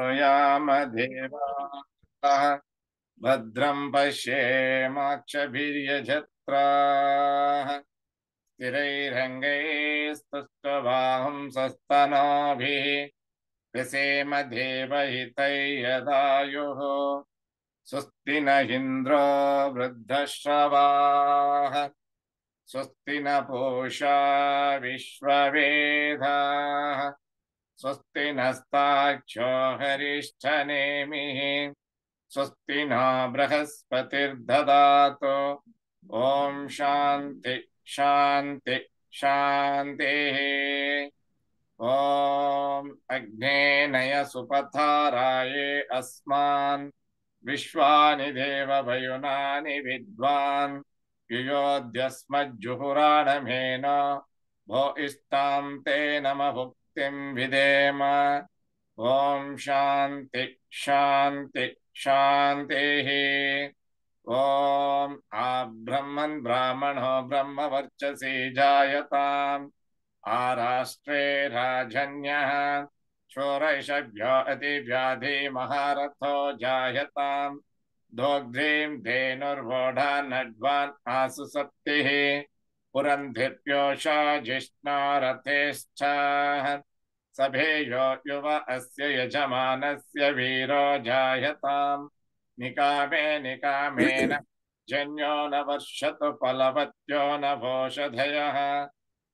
नुयाम देवाः भद्रं पश्येमाक्षभिर्यजत्राः स्थिरैरङ्गैस्तुष्ट्वाहुंसस्तनूभिः व्यसेम देवहितैर्यदायुः स्वस्ति न इन्द्रो वृद्धश्रवाः स्वस्ति न पूषा विश्ववेदाः स्वस्ति नस्ताक्षो हरिष्ठनेमिः स्वस्ति न बृहस्पतिर्ददातु ॐ शान्ति शान्ति शान्तिः ॐ अग्नेनय सुपथाराये अस्मान् विश्वानि देववयुनानि विद्वान् युयोध्यस्मज्जुहुराणमेन भो इष्टां ते नम भुक्तिं विदेम ॐ शान्ति शान्ति शान्तिः ॐ आब्रह्मन् ब्राह्मणो ब्रह्मवर्चसि जायताम् आराष्ट्रे राजन्यः शोरैषभ्यो अतिव्याधि महारथो जायताम् दोग्ध्रीं धेनुर्वोढा नड्वान् आसु सप्तिः पुरन्धिर्योषा जिष्णो रथेश्चाः सभेयो युव अस्य यजमानस्य वीरो जायताम् निकामे निकामेन जन्यो न वर्षतु फलवत्यो न भोषधयः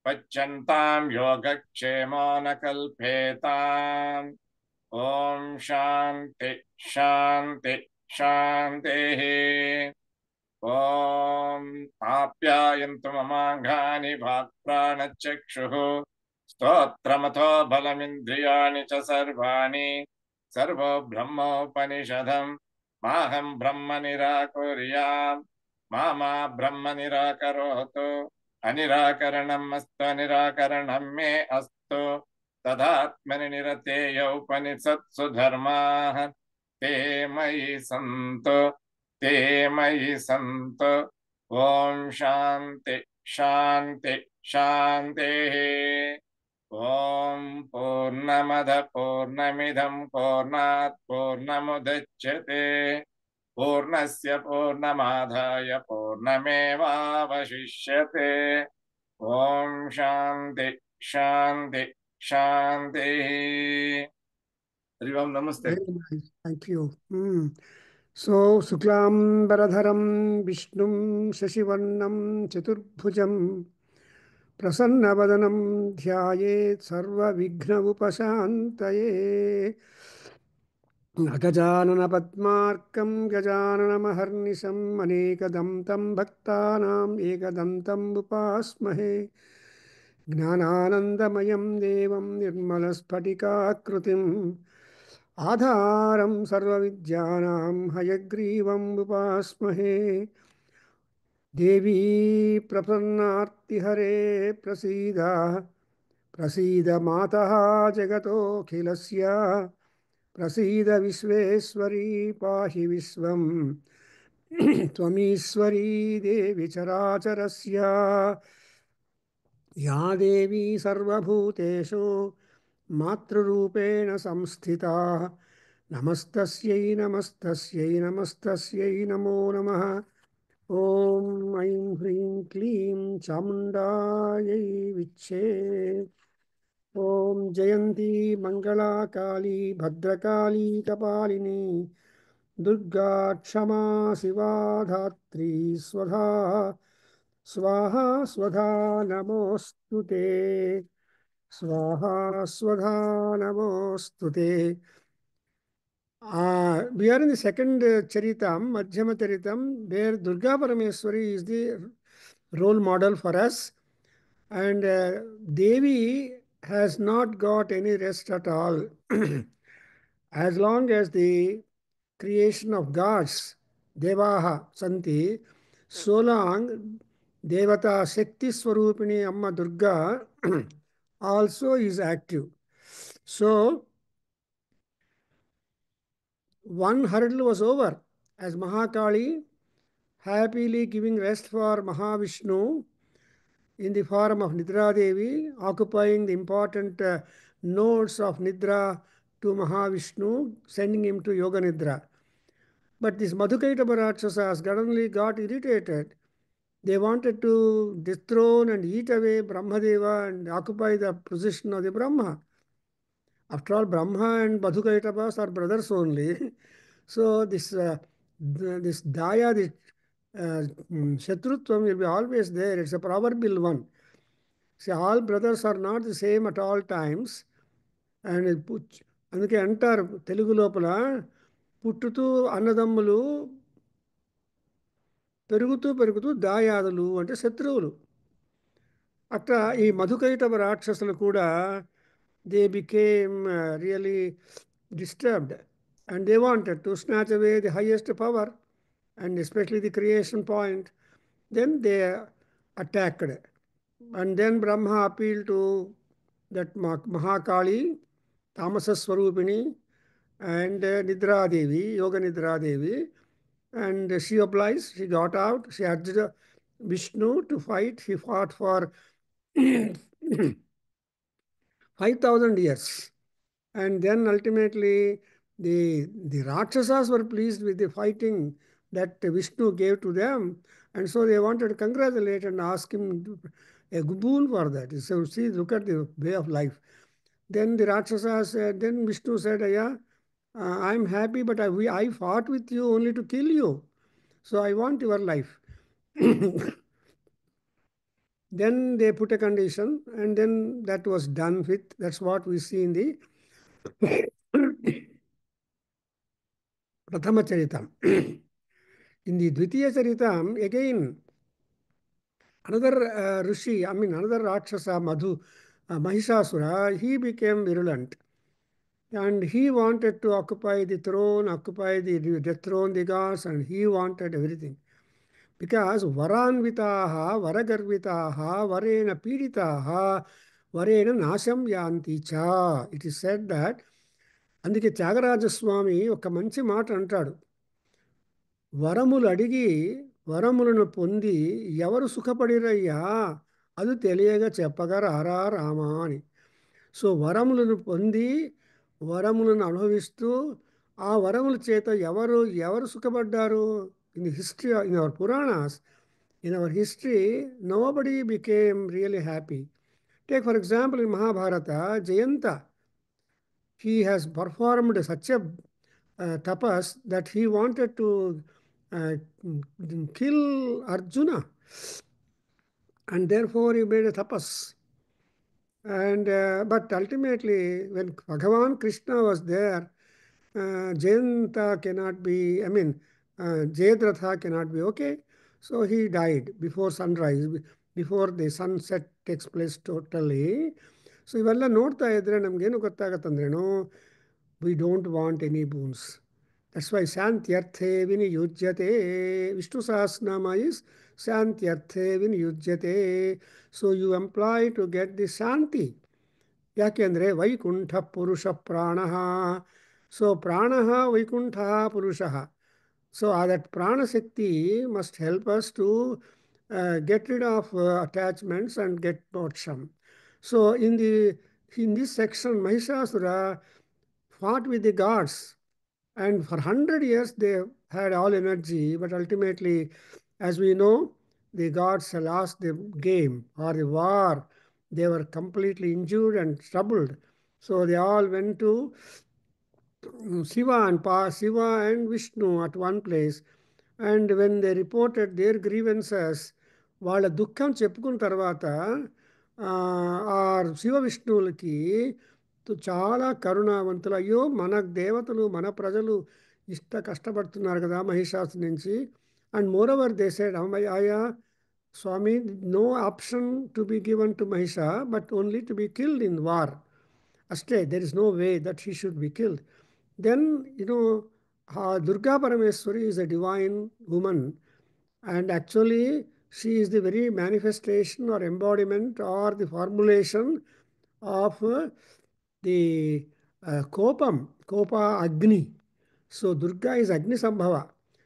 पच्यन्तां योगक्षेमो न कल्पेताम् ॐ शान्ति शान्ति शान्तिः ॐ आप्यायन्तु ममाङ्गानि भाक्प्राणचक्षुः स्तोत्रमथो बलमिन्द्रियाणि च सर्वाणि सर्वो ब्रह्मोपनिषदम् माहं ब्रह्म निराकुर्याम् मा ब्रह्म निराकरोतु अनिराकरणम् अस्तु अनिराकरणं मे अस्तु तदात्मनि निरतेय उपनिषत्सु धर्माः ते मयि सन्तु ते मयि सन्तु ॐ शान्ति शान्ति शान्तिः ॐ पूर्णमद पूर्णमिदं पूर्णात् पूर्णमुदच्यते पूर्णस्य पूर्णमादाय पूर्णमेवावशिष्यते ॐ शान्ति शान्ति शान्तिः हरि ओम नमस्ते Very nice. Thank you. So, Suklam Baradharam Vishnum Shashivarnam Chaturbhujam Prasannabadanam Dhyayet Sarva Vighna Upashantaye Gajanana Padmarkam Gajanana Maharnisham Anekadam Tam Bhaktanam Ekadam Upasmahe Gnananandamayam Devam Nirmalaspatikakrutim आधारं सर्वविद्यानां हयग्रीवम् उपास्महे देवी प्रपन्नार्तिहरे प्रसीद प्रसीद मातः जगतोऽखिलस्य प्रसीद विश्वेश्वरी पाहि विश्वम् त्वमीश्वरी देवी चराचरस्य या देवी सर्वभूतेषु मातृरूपेण संस्थिता नमस्तस्यै नमस्तस्यै नमस्तस्यै नमो नमः ॐ ऐं ह्रीं क्लीं चामुण्डायै विच्छे ॐ जयन्ती मङ्गला काली भद्रकाली कपालिनी दुर्गा क्षमा शिवा धात्री स्वधा स्वाहा स्वधा नमोऽस्तु ते स्वाहा स्वधा नमोऽस्तु ते. We are in the second Charitam, Madhyama Charitam, where Durga Parameswari is the role model for us. And Devi has not got any rest at all. As long as the creation of gods, Devaha Santi, so long Devata Shakti Swarupini Amma Durga also is active. So, one hurdle was over as Mahakali happily giving rest for Mahavishnu in the form of Nidra Devi, occupying the important nodes of Nidra, to Mahavishnu, sending him to Yoga Nidra. But these Madhukaitaba Rakshasas suddenly got irritated. They wanted to dethrone and eat away Brahmadeva and occupy the position of the Brahma. After all, Brahma and Madhukaitabas are brothers only. So this Daya, this Shatrutvam will be always there. It's a proverbial one. See, all brothers are not the same at all times. And అందుకే అంటారు తెలుగు లోపల పుట్టుతూ అన్నదమ్ములు పెరుగుతూ పెరుగుతూ దాయాదులు అంటే శత్రువులు. అట్లా ఈ మధుకైటవ రాక్షసులు కూడా they became really disturbed and they wanted to snatch away the highest power and especially the creation point. Then they attacked. And then Brahma appealed to that Mahakali, Tamasa Swarupini, and Nidra Devi, Yoga Nidra Devi. And she obliged, she got out, she urged Vishnu to fight. He fought for 5,000 years. And then ultimately the Rakshasas were pleased with the fighting that Vishnu gave to them. And so they wanted to congratulate and ask him a boon for that. So see, look at the way of life. Then the Rakshasas said, then Vishnu said, yeah, I'm happy, but I fought with you only to kill you. So I want your life. Then they put a condition, and then that was done with. That's what we see in the Prathama Charitam. In the Dvitiya Charitam, again, another Rishi, another Rakshasa, Mahishasura, he became virulent. And he wanted to occupy the throne, dethrone the gods, and he wanted everything. Because Varanvitaha, Varagarvitaha, Varena Piditaha, Varena Nasham Yanti cha. It is said that, అందుకే త్యాగరాజస్వామి ఒక మంచి మాట అంటాడు. వరములు అడిగి వరములను పొంది ఎవరు సుఖపడిరయ్యా అది తెలియగా చెప్పగా రారా రామా అని. సో వరములను పొంది వరములను అనుభవిస్తూ ఆ వరముల చేత ఎవరు సుఖపడ్డారు? In the history, in our Puranas, in our history, nobody became really happy. Take for example in Mahabharata, Jayanta, he has performed such a tapas that he wanted to kill Arjuna, and therefore he made a tapas. And but ultimately, when Bhagavan Krishna was there, Jayanta cannot be, Jayadratha cannot be okay. So he died before sunrise, before the sunset takes place totally. So ಇವೆಲ್ಲ ನೋಡ್ತಾ ಇದ್ರೆ ನಮಗೇನು ಗೊತ್ತಾಗತ್ತಂದ್ರೇನು, we don't want any boons. That's why Shantyarthe Viniyujyate. Vishnu Sahasranama is Shantyarthe Viniyujyate. So you employ to get the Shanti. ಯಾಕೆಂದರೆ ವೈಕುಂಠ ಪುರುಷ ಪ್ರಾಣಃ. So ಪ್ರಾಣಃ ವೈಕುಂಠಃ ಪುರುಷಃ. So that prana shakti must help us to get rid of attachments and get moksham. So in this section, Mahishasura fought with the gods, and for 100 years they had all energy, but ultimately, as we know, the gods lost the game or the war. They were completely injured and troubled. So they all went to Shiva and Vishnu at one place. And when they reported their grievances, వాళ్ళ దుఃఖం చెప్పుకున్న తర్వాత ఆ శివ విష్ణువులకి చాలా కరుణావంతులు, అయ్యో మన దేవతలు మన ప్రజలు ఇష్ట కష్టపడుతున్నారు కదా మహిషాసురు నుంచి. And moreover they said, అయ్యా స్వామి, no option to be given to Mahisha, but only to be killed in war. అష్టే, there is no way that he should be killed. Then, Durga Parameswari is a divine woman, and actually she is the very manifestation or embodiment or the formulation of the Kopa Agni. So Durga is Agni Sambhava.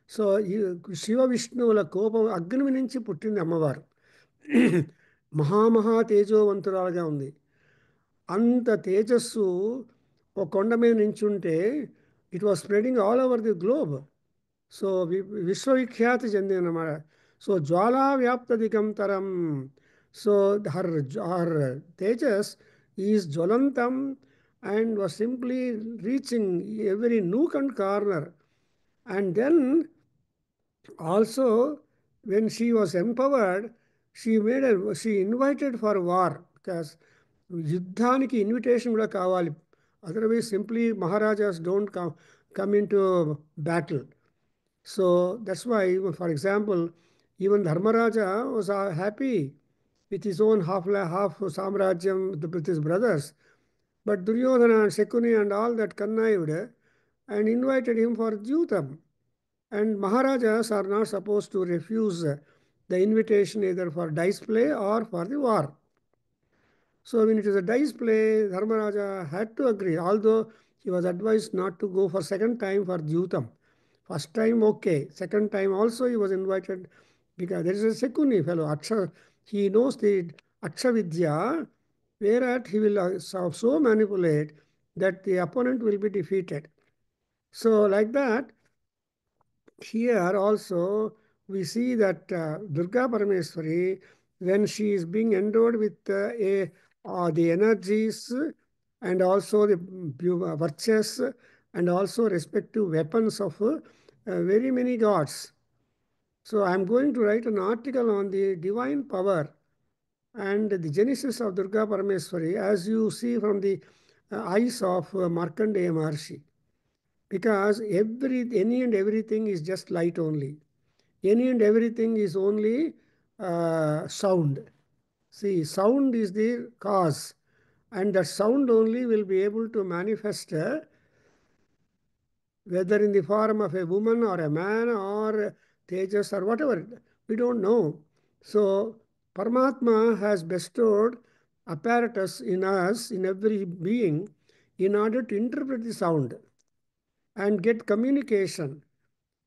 So Shiva Vishnuvula కోపం అగ్ని నుంచి పుట్టింది అమ్మవారు. మహామహా తేజోవంతురాలుగా ఉంది. అంత తేజస్సు ఒక కొండ మీద నించుంటే it was spreading all over the globe. So విశ్వవిఖ్యాతి చెందినమాట. సో జ్వాలా వ్యాప్త దిగంతరం. సో హర్ తేజస్ ఈజ్ జ్వలంతం and was simply reaching every nook and corner. And then also, when she was empowered, she invited for war, because యుద్ధానికి invitation కూడా కావాలి. Otherwise simply maharajas don't come into battle. So that's why, for example, even Dharmaraja was happy with his own half Samrajyam with his brothers. But Duryodhana and Shakuni and all that connived and invited him for Jutam. And Maharajas are not supposed to refuse the invitation either for dice play or for the war. So when it is a dice play, Dharmaraja had to agree, although he was advised not to go for second time for Jutam. First time, okay. Second time also he was invited, because there is a Sekuni fellow, Aksha. He knows the Aksha Vidya, whereat he will so manipulate that the opponent will be defeated. So like that, here also we see that Durga Parameswari, when she is being endowed with the energies and also the virtues and also respective weapons of very many gods. So I am going to write an article on the divine power and the genesis of Durga Parameswari, as you see from the eyes of Markandeya Maharshi. Because any and everything is just light only. Any and everything is only sound. See, sound is the cause, and that sound only will be able to manifest whether in the form of a woman or a man or tejas or whatever. We don't know. So Paramatma has bestowed apparatus in us, in every being, in order to interpret the sound and get communication.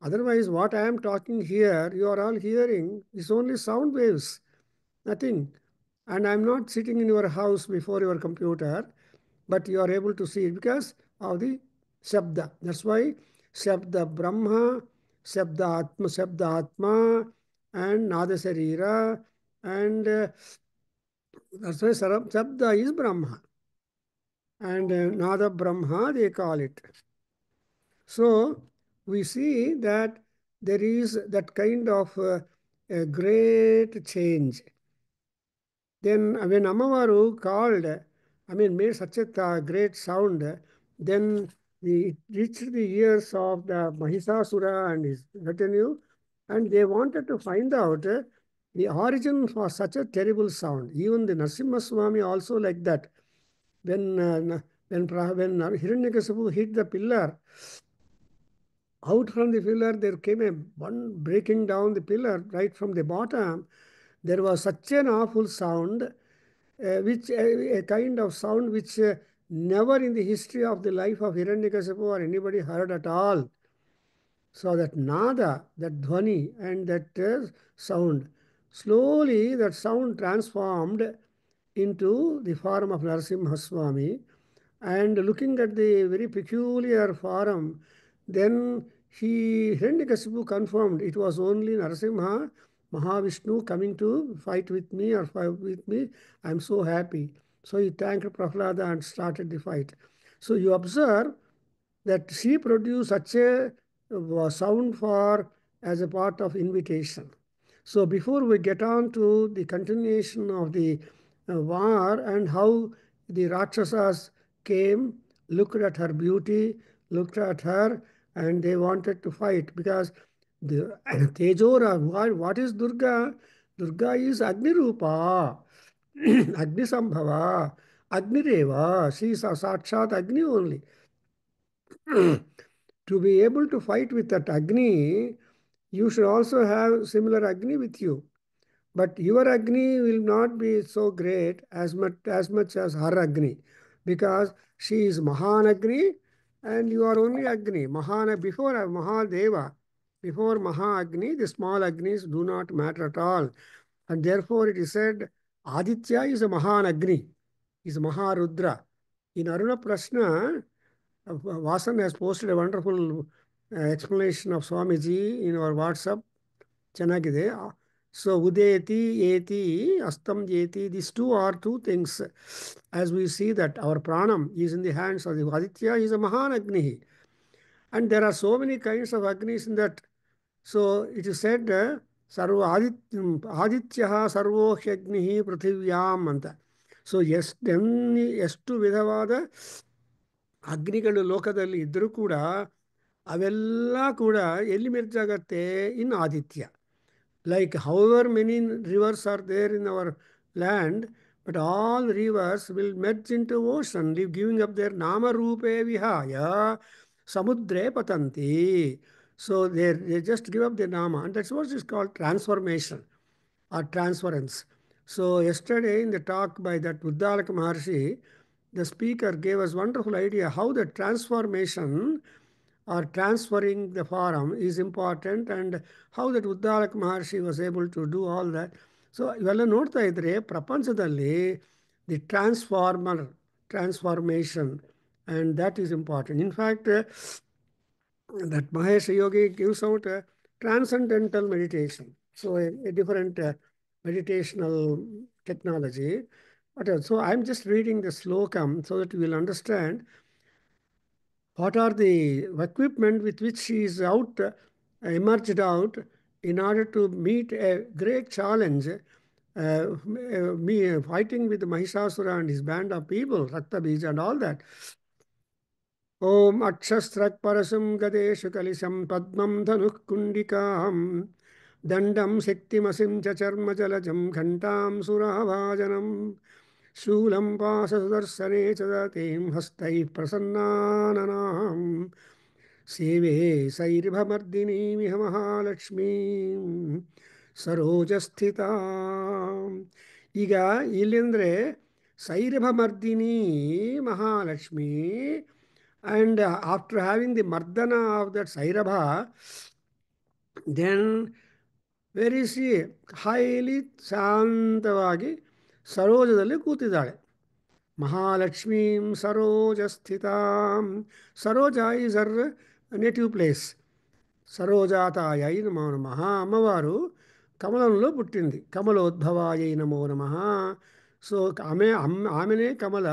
Otherwise, what I am talking here, you are all hearing, is only sound waves, nothing. And I am not sitting in your house before your computer, but you are able to see it because of the Shabda. That's why Shabda Brahma, Shabda Atma, and Nada Sarira, and that's why Shabda is Brahma. And Nada Brahma, they call it. So we see that there is that kind of a great change. Then when Amavaru called, made such a great sound, then it reached the ears of the Mahisasura and his retinue, and they wanted to find out the origin for such a terrible sound. Even the Narasimha Swami also like that. When Hiranyakasipu hit the pillar, out from the pillar there came one breaking down the pillar right from the bottom. There was such an awful sound, which a kind of sound which never in the history of the life of Hiranyakasipu or anybody heard at all. So that nada, that dhwani, and that sound, slowly that sound transformed into the form of Narasimha Swami. And looking at the very peculiar form, then Hiranyakasipu confirmed it was only Narasimha, Mahavishnu coming to fight with me or fight with me. I am so happy. So he thanked Prahlada and started the fight. So you observe that she produced such a sound for as a part of invitation. So before we get on to the continuation of the war and how the Rakshasas came, looked at her beauty, looked at her, and they wanted to fight because the Tejora, what is Durga? Durga is Agni Rupa, Agni Sambhava, Agni Reva. She is a Sakshat Agni only. To be able to fight with that Agni, you should also have similar Agni with you. But your Agni will not be so great as much as her Agni, because she is Mahan Agni and you are only Agni. Before Mahadeva, before Maha Agni, the small Agnis do not matter at all. And therefore it is said Aditya is a Mahan Agni, is Maharudra. In Aruna Prashna, Vasan has posted a wonderful explanation of Swamiji in our WhatsApp. Chanagide. So Udeti, Eti, Astam Yeti, these two are two things. As we see that our pranam is in the hands of the Aditya, is a Mahan Agni. And there are so many kinds of Agnis in that. So it is said, Adityaha Sarvo Hyagnihi Prithivyam Anta. So ಎಷ್ಟು ವಿಧವಾದ ಅಗ್ನಿಗಳು ಲೋಕದಲ್ಲಿ ಇದ್ದರೂ ಕೂಡ ಅವೆಲ್ಲ ಕೂಡ ಎಲ್ಲಿ Merz ಆಗತ್ತೆ ಇನ್ Aditya. Like however many rivers are there in our land, but all rivers will merge into ocean, giving up their nama rupe vihaya samudre patanti. So they just give up their nama, and that's what is called transformation or transference. So yesterday in the talk by that Uddalaka Maharshi, the speaker gave us wonderful idea how the transformation or transferring the form is important and how that Uddalak Maharshi was able to do all that. So ಇವೆಲ್ಲ ನೋಡ್ತಾ ಇದ್ರೆ ಪ್ರಪಂಚದಲ್ಲಿ the transformation, and that is important. In fact, that Mahesh Yogi gives out a transcendental meditation. So a different meditational technology. But so I'm just reading the slokam so that you will understand what are the equipment with which she is out, emerged out in order to meet a great challenge, me fighting with Mahishasura and his band of people, Raktabija and all that. Om Akshastrak Parasam Gadeshu Kalisham Padmam Dhanuh Kundikam Dandam Shaktimasim Chacharma Jalajam Ghantam Suravajanam Shulam Pasasudarsane Chadatim Hastai Prasannananam Seve Sairibhamardini Miha Mahalakshmi Sarojasthita. ಈಗ ಇಲ್ಲಿಂದ್ರೆ ಸೈರಭಮರ್ದಿನಿ Mahalakshmi. And after having the mardana of that Sairabha, then where is she? Highly ಶಾಂತವಾಗಿ ಸರೋಜದಲ್ಲಿ ಕೂತಿದ್ದಾಳೆ. Mahalakshmim Sarojasthitam. Saroja is her native place. సరోజాతాయై నమో నమః. అమ్మవారు కమలంలో పుట్టింది. కమలోద్భవాయై నమో నమః. So ఆమెనే కమల,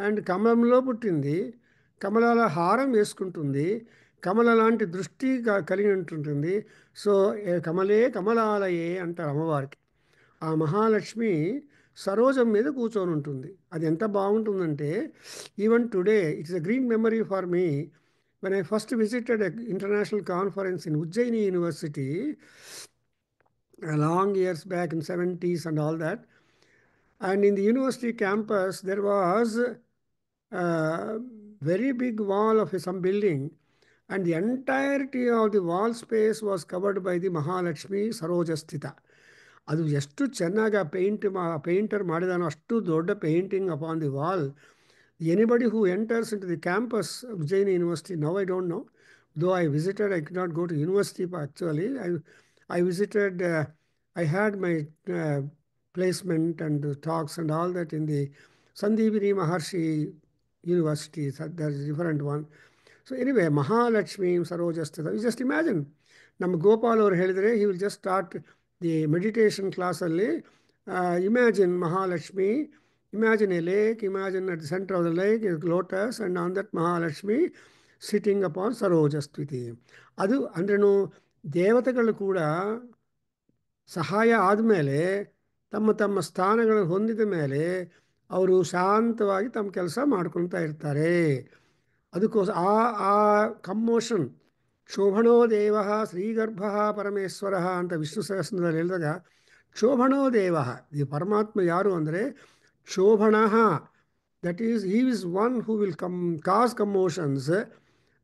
and కమలంలో పుట్టింది. కమలాల హారం వేసుకుంటుంది. కమల లాంటి దృష్టి కలిగి ఉంటుంటుంది. సో కమలే కమలాలయే అంటారు అమ్మవారికి. ఆ మహాలక్ష్మి సరోజం మీద కూర్చొని ఉంటుంది. అది ఎంత బాగుంటుందంటే even today it's a green memory for me. When I first visited an international conference in Ujjaini University, long years back in 70s and all that, and in the university campus, there was a very big wall of some building, and the entirety of the wall space was covered by the Mahalakshmi Sarojasthita. ಅದು ಎಷ್ಟು ಚೆನ್ನಾಗಿ painter ಮಾಡಿದಾನೋ ಅಷ್ಟು ದೊಡ್ಡ painting upon the wall. Anybody who enters into the campus of Jain University, now I don't know, though I visited, I could not go to university actually. I visited, I had my placement and talks and all that in the Sandeepani Maharshi University. That's a different one. So anyway, Mahalakshmi Sarojasthita. You just imagine, ನಮ್ಮ ಗೋಪಾಲ್ ಅವರು ಹೇಳಿದರೆ he will just start the meditation class ಅಲ್ಲಿ. Imagine Mahalakshmi. Imagine a lake, imagine at the center of the lake is lotus, and on that Mahalakshmi sitting upon Sarojasthiti. ಅದು ಅಂದ್ರೇನು, ದೇವತೆಗಳು ಕೂಡ ಸಹಾಯ ಆದಮೇಲೆ ತಮ್ಮ ತಮ್ಮ ಸ್ಥಾನಗಳನ್ನು ಹೊಂದಿದ ಮೇಲೆ ಅವರು ಶಾಂತವಾಗಿ ತಮ್ಮ ಕೆಲಸ ಮಾಡ್ಕೊಳ್ತಾ ಇರ್ತಾರೆ. ಅದಕ್ಕೋಸ್ಕರ ಆ ಕಮ್ಮೋಷನ್ ಶೋಭಣೋ ದೇವ ಶ್ರೀಗರ್ಭ ಪರಮೇಶ್ವರ ಅಂತ ವಿಷ್ಣು ಸಹಸ್ರದಲ್ಲಿ ಹೇಳಿದಾಗ, ಶೋಭಣೋ ದೇವ, ಈ ಪರಮಾತ್ಮ ಯಾರು ಅಂದರೆ Shobhanaha, that is, he is one who will cause commotions,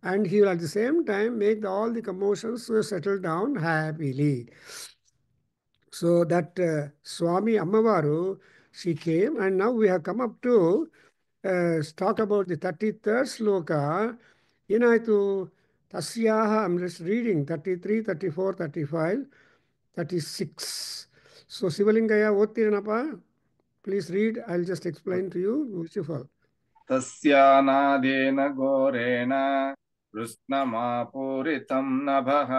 and he will at the same time make all the commotions settle down happily. So that Swami Ammavaru, she came, and now we have come up to talk about the 33rd sloka. Yenaitu Tasyaha, I'm just reading 33, 34, 35, 36. So Sivalingaya, Ottiranapa. Please read. I'll just explain to you. Beautiful. तस्यानादेन घोरेण कृष्णमापूरितं नभः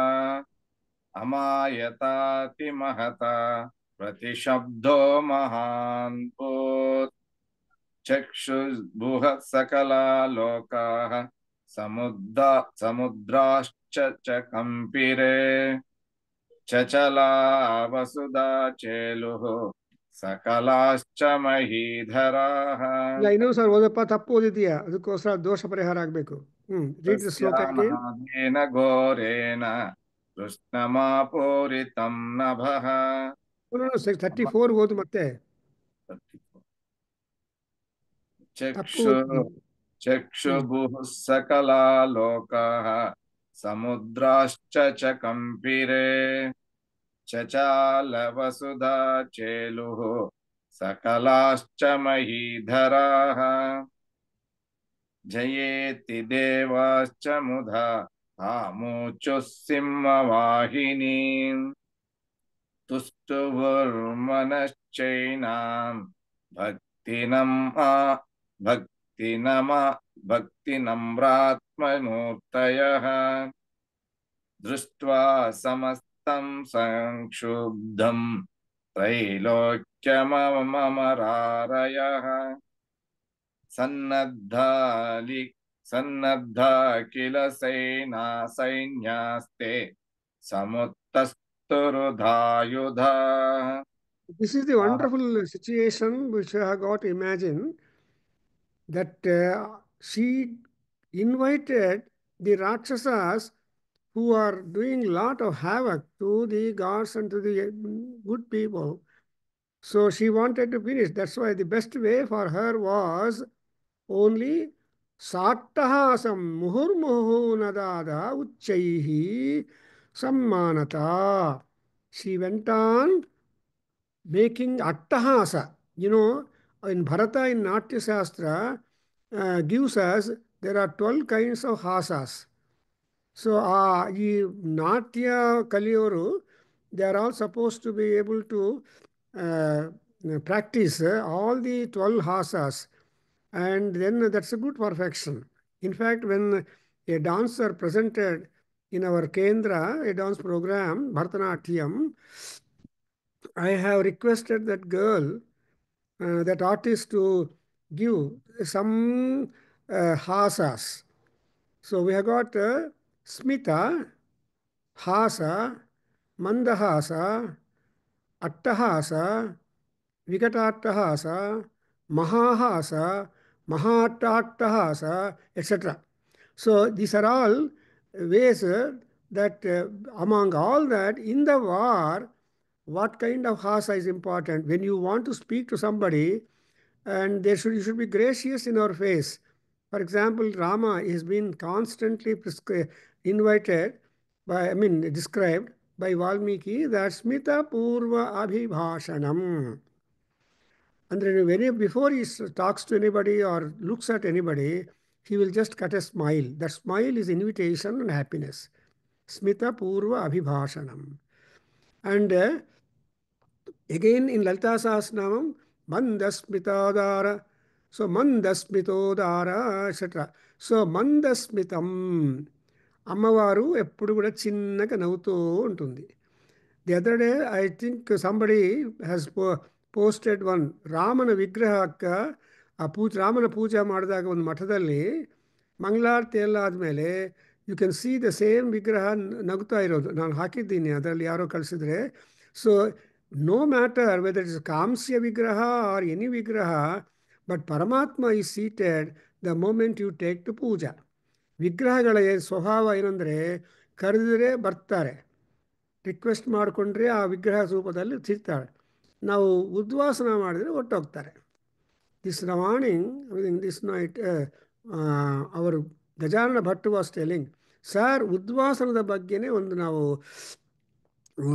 अमायतातिमहता प्रतिशब्दो महान् भूत् चक्षुर्भुः सकला लोकाः समुद्राश्च च कंपिरे चचला वसुधा चेलुः सकलाश्च महीधराः ಇಲ್ಲ ಇನ್ನೊಂದು sir ಓದಪ್ಪ, ತಪ್ಪು ಓದಿದೀಯಾ, ಅದಕ್ಕೋಸ್ಕರ ದೋಷ ಪರಿಹಾರ ಆಗಬೇಕು. ರೀಡ್ ದ ಶ್ಲೋಕ ಅಗೇನ್. तस्यानादेन घोरेण कृष्णमापूरितं नभः 34 ಓದು ಮತ್ತೆ. ತಪ್ಪು चक्षुभुः सकला लोकाः समुद्राश्च च कंपिरे चचाल वसुधा चेलुः सकलाश्च महीधराः जयेति देवाश्च मुधा आमुचुः सिंहवाहिनीम् तुष्टुभुर्मनश्चैनां भक्तिनम्रात्ममूर्तयः दृष्ट्वा समस्तं संक्षुब्धं त्रैलोक्यममरारयः सन्नद्धा किल सेना सैन्यास्ते समुत्तस्तुरुधायुधा. This is the wonderful situation which I have got to imagine, that she invited the Rakshasas who are doing lot of havoc to the gods and to the good people. So she wanted to finish. That's why the best way for her was only sattahasam muhurmuhu nadada uchchaihi sammanata. She went on making attahasa. In Bharata, in Natya Shastra, gives us there are 12 kinds of hasas. So ಈ ನಾಟ್ಯ ಕಲಿಯೋರು, they are all supposed to be able to practice all the 12 hasas, and then that's a good perfection. In fact, when a dancer presented in our Kendra, a dance program, Bharatanatyam, I have requested that girl, that artist, to give some hasas. So we have got Smita, Hasa, Mandahasa, Attahasa, Vikatattahasa, Mahahasa, Mahatattahasa, etc. So these are all ways that among all that, in the war, what kind of hasa is important? When you want to speak to somebody, and you should be gracious in our face. For example, Rama is been constantly invited described by Valmiki that Smita Purva Abhibhashanam. And before he talks to anybody or looks at anybody, he will just cut a smile. That smile is invitation and happiness. Smita Purva Abhibhashanam. And again in Lalita Sahasranamam, Mandasmitadara. So Mandasmitodara, etc. So Mandasmitam. అమ్మవారు ఎప్పుడు కూడా చిన్నగా నవ్వుతూ ఉంటుంది. The other day I think somebody has posted one ರಾಮನ ವಿಗ್ರಹಕ್ಕೆ ರಾಮನ ಪೂಜೆ ಮಾಡಿದಾಗ ಒಂದು ಮಠದಲ್ಲಿ ಮಂಗಳಾರತಿ ಎಲ್ಲ ಆದಮೇಲೆ you can see the same ವಿಗ್ರಹ ನಗುತ್ತಾ ಇರೋದು. ನಾನು ಹಾಕಿದ್ದೀನಿ, ಅದರಲ್ಲಿ ಯಾರೋ ಕಳಿಸಿದ್ರೆ. So no matter whether it's ಕಾಂಸ್ಯ ವಿಗ್ರಹ ಆರ್ ಎನಿ ವಿಗ್ರಹ, ಬಟ್ ಪರಮಾತ್ಮ is seated the moment you take to puja. ವಿಗ್ರಹಗಳ ಸ್ವಭಾವ ಏನಂದರೆ, ಕರೆದಿದ್ರೆ ಬರ್ತಾರೆ, ರಿಕ್ವೆಸ್ಟ್ ಮಾಡಿಕೊಂಡ್ರೆ ಆ ವಿಗ್ರಹ ರೂಪದಲ್ಲಿ ಸಿಗ್ತಾರೆ. ನಾವು ಉದ್ವಾಸನ ಮಾಡಿದರೆ ಹೊಟ್ಟೋಗ್ತಾರೆ. ದಿಸ್ ಮಾರ್ನಿಂಗ್, ದಿಸ್ ನೈಟ್, ಅವರು Gajanana Bhat was telling, sir ಉದ್ವಾಸನದ ಬಗ್ಗೆನೇ ಒಂದು ನಾವು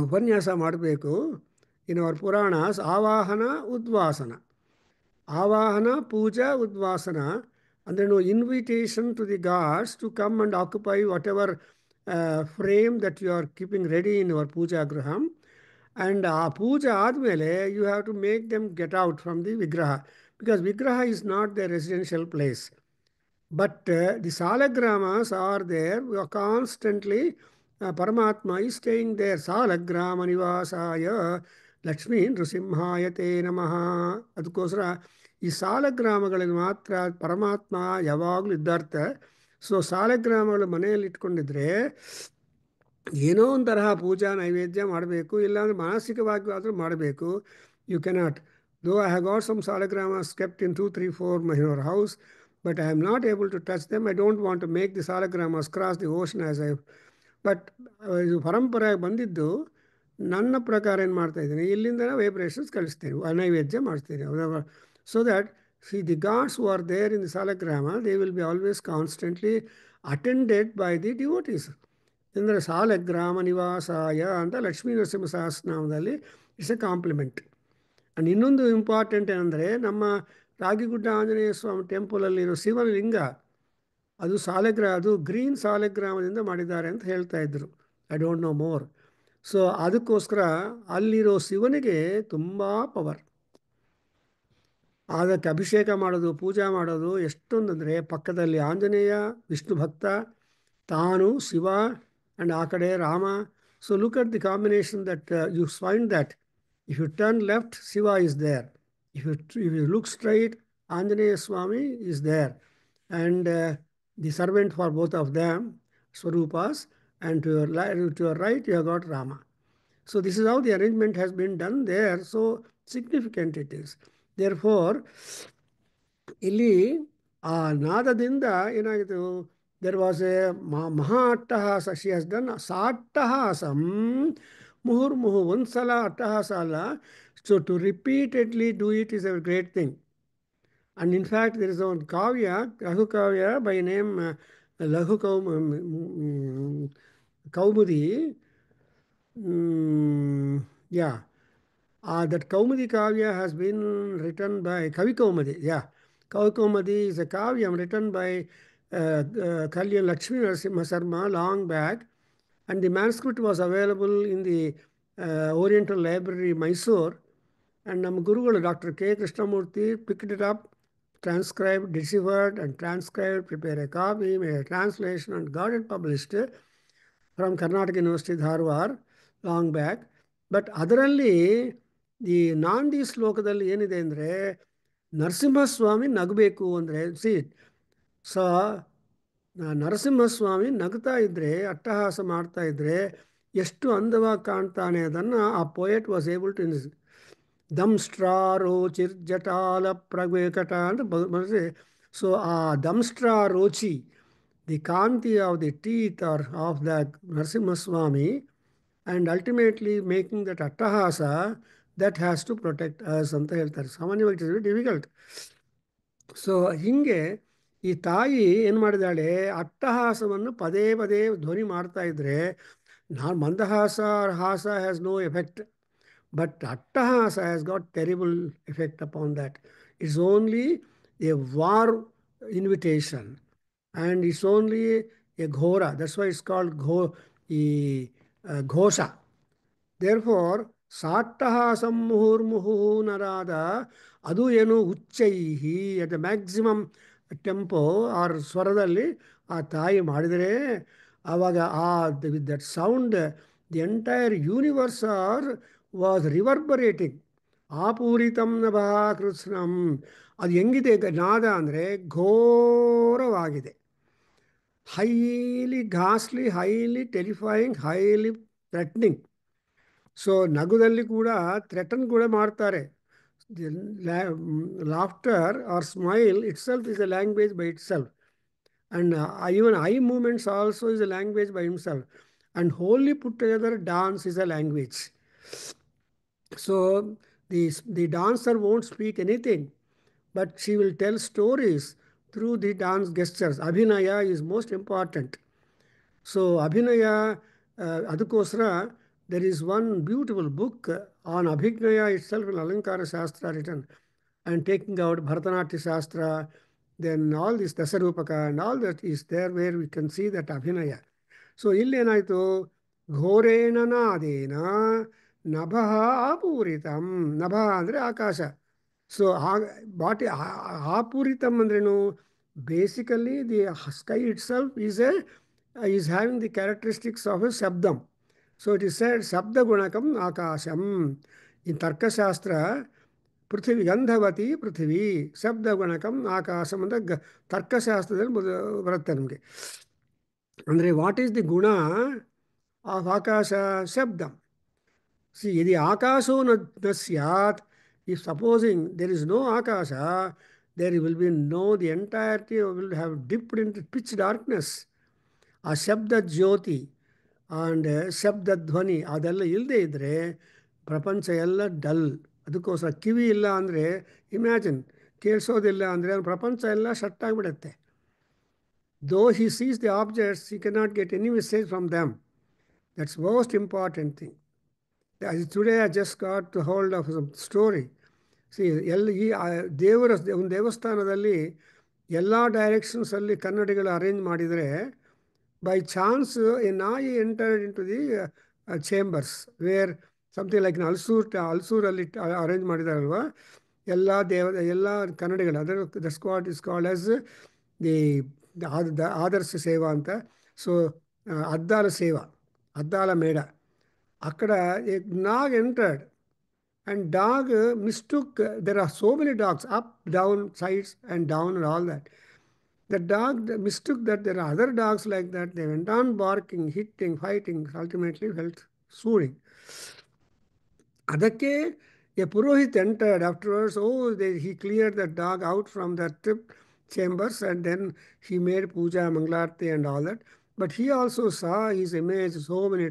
ಉಪನ್ಯಾಸ ಮಾಡಬೇಕು. ಇನ್ ಅವರ್ ಪುರಾಣಸ್ ಆವಾಹನ ಉದ್ವಾಸನ, ಆವಾಹನ ಪೂಜಾ ಉದ್ವಾಸನ. And then invitation to the gods to come and occupy whatever frame that you are keeping ready in your puja graham. And puja admele, you have to make them get out from the vigraha, because Vigraha is not their residential place. But the salagramas are there constantly. Paramatma is staying there. Salagrama nivasaya Lakshmi Nrsimhaya te ನಮಃ. ಅದಕ್ಕೋಸ್ಕರ ಈ ಸಾಲಗ್ರಾಮಗಳಲ್ಲಿ ಮಾತ್ರ ಪರಮಾತ್ಮ ಯಾವಾಗಲೂ ಇದ್ದಾರ್ಥ. So ಸಾಲಗ್ರಾಮಗಳು ಮನೆಯಲ್ಲಿ ಇಟ್ಕೊಂಡಿದ್ರೆ ಏನೋ ಒಂದು ತರಹ ಪೂಜಾ ನೈವೇದ್ಯ ಮಾಡಬೇಕು, ಇಲ್ಲಾಂದರೆ ಮಾನಸಿಕವಾಗಿ ಆದರೂ ಮಾಡಬೇಕು. You cannot. Though I have got some saligramas kept in 2, 3, 4 my house, but I am not able to touch them. I don't want to make the salagramas cross the ocean as I. But ಇದು ಪರಂಪರೆಯಾಗಿ ಬಂದಿದ್ದು. ನನ್ನ ಪ್ರಕಾರ ಏನು ಮಾಡ್ತಾ ಇದ್ದೀನಿ, ಇಲ್ಲಿಂದ vibrations ಕಳಿಸ್ತೀನಿ, ನೈವೇದ್ಯ ಮಾಡ್ತೀನಿ. So that see the gods who are there in the saligrama, they will be always constantly attended by the devotees. ಅಂದರೆ ಸಾಲಗ್ರಾಮ ನಿವಾಸಾಯ ಅಂತ ಲಕ್ಷ್ಮೀ ನರಸಿಂಹ ಸಹಸ್ರನಾಮದಲ್ಲಿ ಇಟ್ಸ್ ಎ ಕಾಂಪ್ಲಿಮೆಂಟ್. ಆ್ಯಂಡ್ ಇನ್ನೊಂದು ಇಂಪಾರ್ಟೆಂಟ್ ಏನಂದರೆ, ನಮ್ಮ ರಾಗಿಗುಡ್ಡ ಆಂಜನೇಯ ಸ್ವಾಮಿ ಟೆಂಪಲಲ್ಲಿರೋ ಶಿವಲಿಂಗ ಅದು ಅದು ಗ್ರೀನ್ ಸಾಲಗ್ರಾಮದಿಂದ ಮಾಡಿದ್ದಾರೆ ಅಂತ ಹೇಳ್ತಾ ಇದ್ರು. I don't no more. So ಅದಕ್ಕೋಸ್ಕರ ಅಲ್ಲಿರೋ ಶಿವನಿಗೆ ತುಂಬ ಪವರ್. ಅದಕ್ಕೆ ಅಭಿಷೇಕ ಮಾಡೋದು, ಪೂಜಾ ಮಾಡೋದು ಎಷ್ಟೊಂದಂದರೆ, ಪಕ್ಕದಲ್ಲಿ ಆಂಜನೇಯ ವಿಷ್ಣು ಭಕ್ತ, ತಾನು ಶಿವ, ಆ್ಯಂಡ್ ಆ ಕಡೆ Rama. So look at the combination that you find that if you turn left Shiva is there, if you look straight Anjaneya Swamy is there, and the servant for both of them, Swarupas, and to your right you have got Rama. So this is how the arrangement has been done there. So significant it is. Therefore, ಇಲ್ಲಿ ಆ ನಾದದಿಂದ ಏನಾಯಿತು, there was a ಮಹಾ ಅಟ್ಟಹಾಸ. she has done ಸಾಟ್ಟಹಾಸಂ ಮುಹುರ್ಮುಹು. ಒಂದ್ಸಲ ಅಟ್ಟಹಾಸ ಅಲ್ಲ. So to repeatedly do it is a great thing. And in fact, there is a kavya, Laghu Kavya by name Laghu Kaumudi. Yeah. That Kaumudi Kavya has been written by Kavi Kaumudi. Yeah. Kavi Kaumudi is a kavyam written by Kalyan Lakshmi Narasimha Sarma long back. And the manuscript was available in the Oriental Library, Mysore. And ನಮ್ಮ ಗುರುಗಳು Dr. K. Krishnamurti picked it up, transcribed, deciphered and transcribed, prepared a copy, made a translation and got it published from Karnataka University, Dharwad, long back. But ಅದರಲ್ಲಿ ಈ ನಾಂದಿ ಶ್ಲೋಕದಲ್ಲಿ ಏನಿದೆ ಅಂದರೆ, ನರಸಿಂಹಸ್ವಾಮಿ ನಗಬೇಕು ಅಂದರೆ, so Narasimhaswamy ನಗ್ತಾ ಇದ್ದರೆ, ಅಟ್ಟಹಾಸ ಮಾಡ್ತಾ ಇದ್ದರೆ ಎಷ್ಟು ಅಂದವಾಗಿ ಕಾಣ್ತಾನೆ ಅದನ್ನು ಆ ಪೋಯೆಟ್ ವಾಸ್ ಏಬಲ್ ಟು ದಂಸ್ಟ್ರಾರೋಚಿರ್ಜಟಾಲ ಪ್ರವೇಕಟ ಅಂತ ಬರೆಸಿ. ಸೊ ಆ ದಂಸ್ಟ್ರಾರೋಚಿ, ದಿ ಕಾಂತಿ of the teeth or of the Narasimhaswamy, and ultimately making that ಅಟ್ಟಹಾಸ that has to protect us ಅಂತ ಹೇಳ್ತಾರೆ. ಸಾಮಾನ್ಯವಾಗಿ it is very difficult. So ಹೀಗೆ ಈ ತಾಯಿ ಏನು ಮಾಡಿದಾಳೆ, ಅಟ್ಟಹಾಸವನ್ನು ಪದೇ ಪದೇ ಧ್ವನಿ ಮಾಡ್ತಾ ಇದ್ದರೆ, ಮಂದಹಾಸ ಹಾಸ has no effect. But Attahasa has got terrible effect upon that. It's only a war invitation, and it's only a ghora. That's why it's called ghosha. Therefore, Sattahasam muhurmuhu narada, adu enu uchchaihi, at the maximum tempo or swaradalli ಆ ತಾಯಿ ಮಾಡಿದರೆ, ಆವಾಗ with that sound the entire universe was reverberating. ಆಪೂರಿತಂ ನಭಃ ಕೃತ್ಸ್ನಂ. ಅದು ಹೆಂಗಿದೆ ನಾದ ಅಂದರೆ ಘೋರವಾಗಿದೆ, highly ಘಾಸ್ಲಿ, highly terrifying, highly threatening. So ನಗುದಲ್ಲಿ ಕೂಡ ಥ್ರೆಟನ್ ಕೂಡ ಮಾಡ್ತಾರೆ. Laughter or smile itself is a language by itself, and even eye movements also is a language by himself, and wholly put together dance is a language. So the dancer won't speak anything, but she will tell stories through the dance gestures. Abhinaya is most important. So Abhinaya, adukosra there is one beautiful book on Abhinaya itself in Alankara Shastra written, and taking out Bharatanaಟ್ಯ Shastra, then all this Dasarupaka and all that is there where we can see that Abhinaya. So ಇಲ್ಲಿ ಏನಾಯಿತು, ಘೋರೇಣ ನಾದೇನ ನಭಃ ಆಪೂರಿತಂ. ನಭ ಅಂದರೆ ಆಕಾಶ, So, what apuritam andrenu? Basically, the sky itself is having the characteristics of a shabdam. So it is said Shabda Gunakam Akasham. In Tarka Shastra, Prithvi Gandhavati Prithvi Shabda Gunakam Akasham and the Tarka Shastra ಬರುತ್ತೆ ನಮಗೆ. ಅಂದರೆ what is the ಗುಣ of ಆಕಾಶ ಶಬ್ದ. See, यदि आकाशो न स्यात्, if supposing there is no akasha, there will be no, the entirety will have dipped into pitch darkness. ಆ ಶಬ್ದ ಜ್ಯೋತಿ ಆ್ಯಂಡ್ ಶಬ್ದ ಧ್ವನಿ ಅದೆಲ್ಲ ಇಲ್ಲದೆ ಇದ್ದರೆ ಪ್ರಪಂಚ ಎಲ್ಲ ಡಲ್. ಅದಕ್ಕೋಸ್ಕರ ಕಿವಿ ಇಲ್ಲ ಅಂದರೆ ಇಮ್ಯಾಜಿನ್, ಕೇಳಿಸೋದಿಲ್ಲ ಅಂದರೆ ಪ್ರಪಂಚ ಎಲ್ಲ ಶಟ್ ಆಗಿಬಿಡುತ್ತೆ. Though he sees the objects, he cannot get any message from them. That's most important thing. Today I just got to hold of story. See ಈ ಒಂದು ದೇವಸ್ಥಾನದಲ್ಲಿ ಎಲ್ಲ ಡೈರೆಕ್ಷನ್ಸಲ್ಲಿ ಕನ್ನಡಿಗಳು ಅರೇಂಜ್ ಮಾಡಿದರೆ, by chance a nayi entered into the chambers where something like an ಅಲ್ಸೂರಲ್ಲಿ arrange ಮಾಡಿದಾರಲ್ವ ಎಲ್ಲ ಕನ್ನಡಿಗಳು. ಅದರ that's what is called as the ಆದರ್ಶ ಸೇವಾ ಅಂತ. ಸೊ ಅದ್ದಾಲ ಸೇವಾ, ಅದ್ದಾಲ ಮೇಡ. ಅక్కడ ನಾಗ್ entered and dog mistook, there are so many dogs, up, down, sides and down and all that. The dog mistook that there are other dogs like that. They went on barking, hitting, fighting, ultimately felt soothing. Adake, a Purohit entered afterwards. He cleared the dog out from the trip chambers and then he made puja, mangalarti and all that. But he also saw his image, so many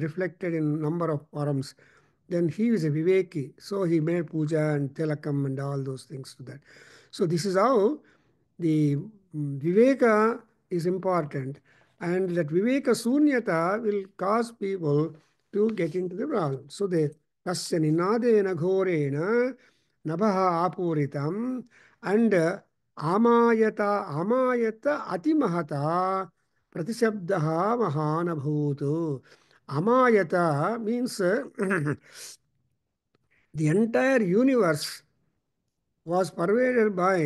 reflected in number of forms. Then he is a Viveki, so he made puja and telakam and all those things to that. So this is how the Viveka is important, and that Viveka Sunyata will cause people to get into the problem. So they Tasya Ninadena Ghorena Nabaha Apuritam and Amayata Atimahata Pratishabdaha Mahanabhutu. Amayata means the entire universe was pervaded by